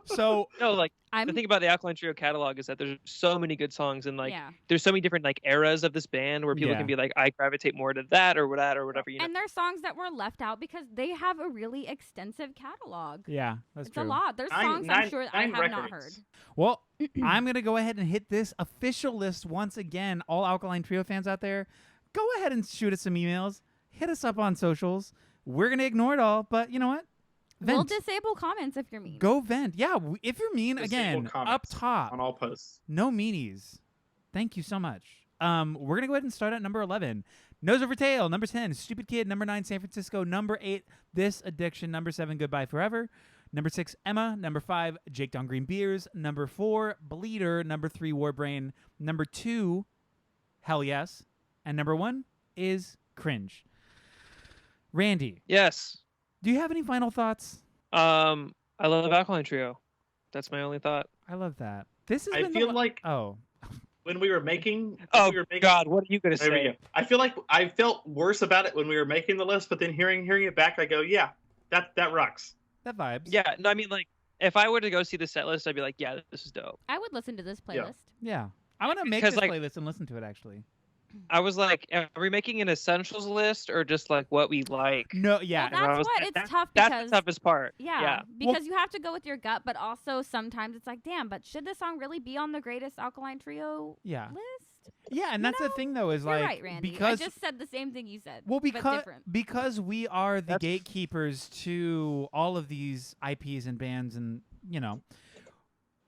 So the thing about the Alkaline Trio catalog is that there's so many good songs and there's so many different eras of this band where people can be like, I gravitate more to that or whatever. And there's songs that were left out because they have a really extensive catalog. Yeah, that's true. It's a lot. There's songs I'm sure I have not heard. Well, I'm gonna go ahead and hit this official list once again. All Alkaline Trio fans out there, go ahead and shoot us some emails. Hit us up on socials. We're gonna ignore it all, but you know what? Vent. We'll disable comments if you're mean. Go vent. Yeah, if you're mean, again, up top. On all posts. No meanies. Thank you so much. We're going to go ahead and start at number 11. Nose Over Tail. Number 10, Stupid Kid. Number 9, San Francisco. Number 8, This Addiction. Number 7, Goodbye Forever. Number 6, Emma. Number 5, Jake Don Green Beers. Number 4, Bleeder. Number 3, Warbrain. Number 2, Hell Yes. And number 1 is Cringe. Randy. Yes. Do you have any final thoughts? I love Alkaline Trio. That's my only thought. I love that. This is. I feel like when we were making. God, what are you gonna say? I feel like I felt worse about it when we were making the list, but then hearing it back, I go, yeah, that rocks. That vibes. Yeah, no, I mean if I were to go see the set list, I'd be like, yeah, this is dope. I would listen to this playlist. Yeah. I want to make Because, this like- playlist and listen to it, actually. I was like, are we making an essentials list or just like what we like? No, yeah. Well, I that's was- what it's that- tough That's because the toughest part. yeah, because you have to go with your gut, but also sometimes it's like, damn, but should this song really be on the greatest Alkaline Trio Yeah. list? Yeah, and that's the thing, though, is You're like, right, Randy. because I just said the same thing you said. Well, but different. because we are the That's- gatekeepers to all of these IPs and bands, and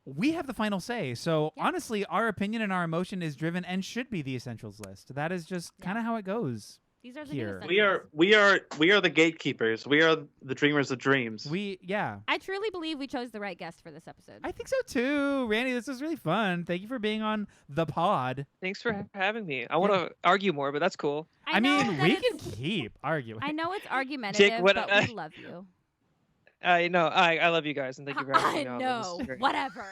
we have the final say. So Yeah. honestly, our opinion and our emotion is driven and should be the essentials list. That is just kind of how it goes. These are the here. new We are the gatekeepers. We are the dreamers of dreams. I truly believe we chose the right guest for this episode. I think so too, Randy. This was really fun. Thank you for being on the pod. Thanks for having me. I want to argue more, but that's cool. I know mean, that we it's- can keep arguing. I know it's argumentative, what- but we love you. I know. I love you guys and thank you for having me I on. know. This is great. Whatever.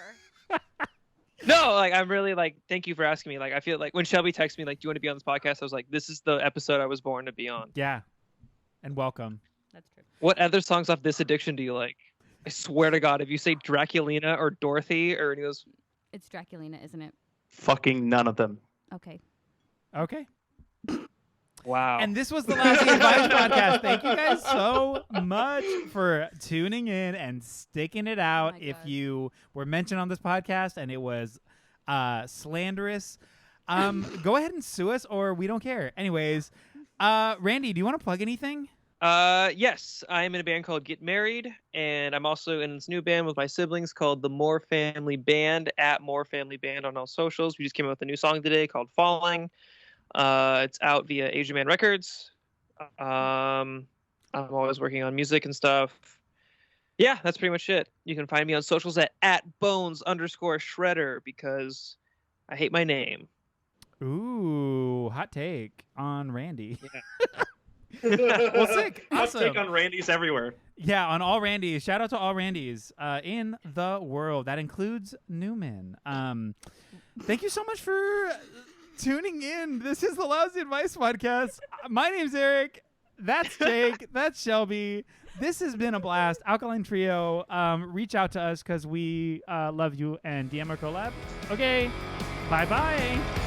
No, like I'm really like thank you for asking me. Like I feel like when Shelby texted me like, "Do you want to be on this podcast?" I was like, "This is the episode I was born to be on." Yeah, and welcome. That's true. What other songs off This Addiction do you like? I swear to God, if you say Draculina or Dorothy or any of those, It's Draculina, isn't it? Fucking none of them. Okay. Okay. wow. And this was the Lousy Advice Podcast. Thank you guys so much for tuning in and sticking it out. my If God. you were mentioned on this podcast and it was slanderous, go ahead and sue us, or we don't care. Anyways, Randy, do you want to plug anything? Yes, I'm in a band called Get Married, and I'm also in this new band with my siblings called the More Family Band at More Family Band on all socials. We just came out with a new song today called Falling. It's out via Asian Man Records. I'm always working on music and stuff. Yeah, that's pretty much it. You can find me on socials at @bones_shredder because I hate my name. Ooh, hot take on Randy. Well, sick. Hot Awesome. take on Randy's everywhere. Yeah, on all Randys. Shout out to all Randys in the world. That includes Newman. Thank you so much for tuning in. This is the Lousy Advice Podcast. My name's Eric. That's Jake. That's Shelby. This has been a blast. Alkaline Trio. Reach out to us because we love you and DM our collab. Okay. Bye-bye.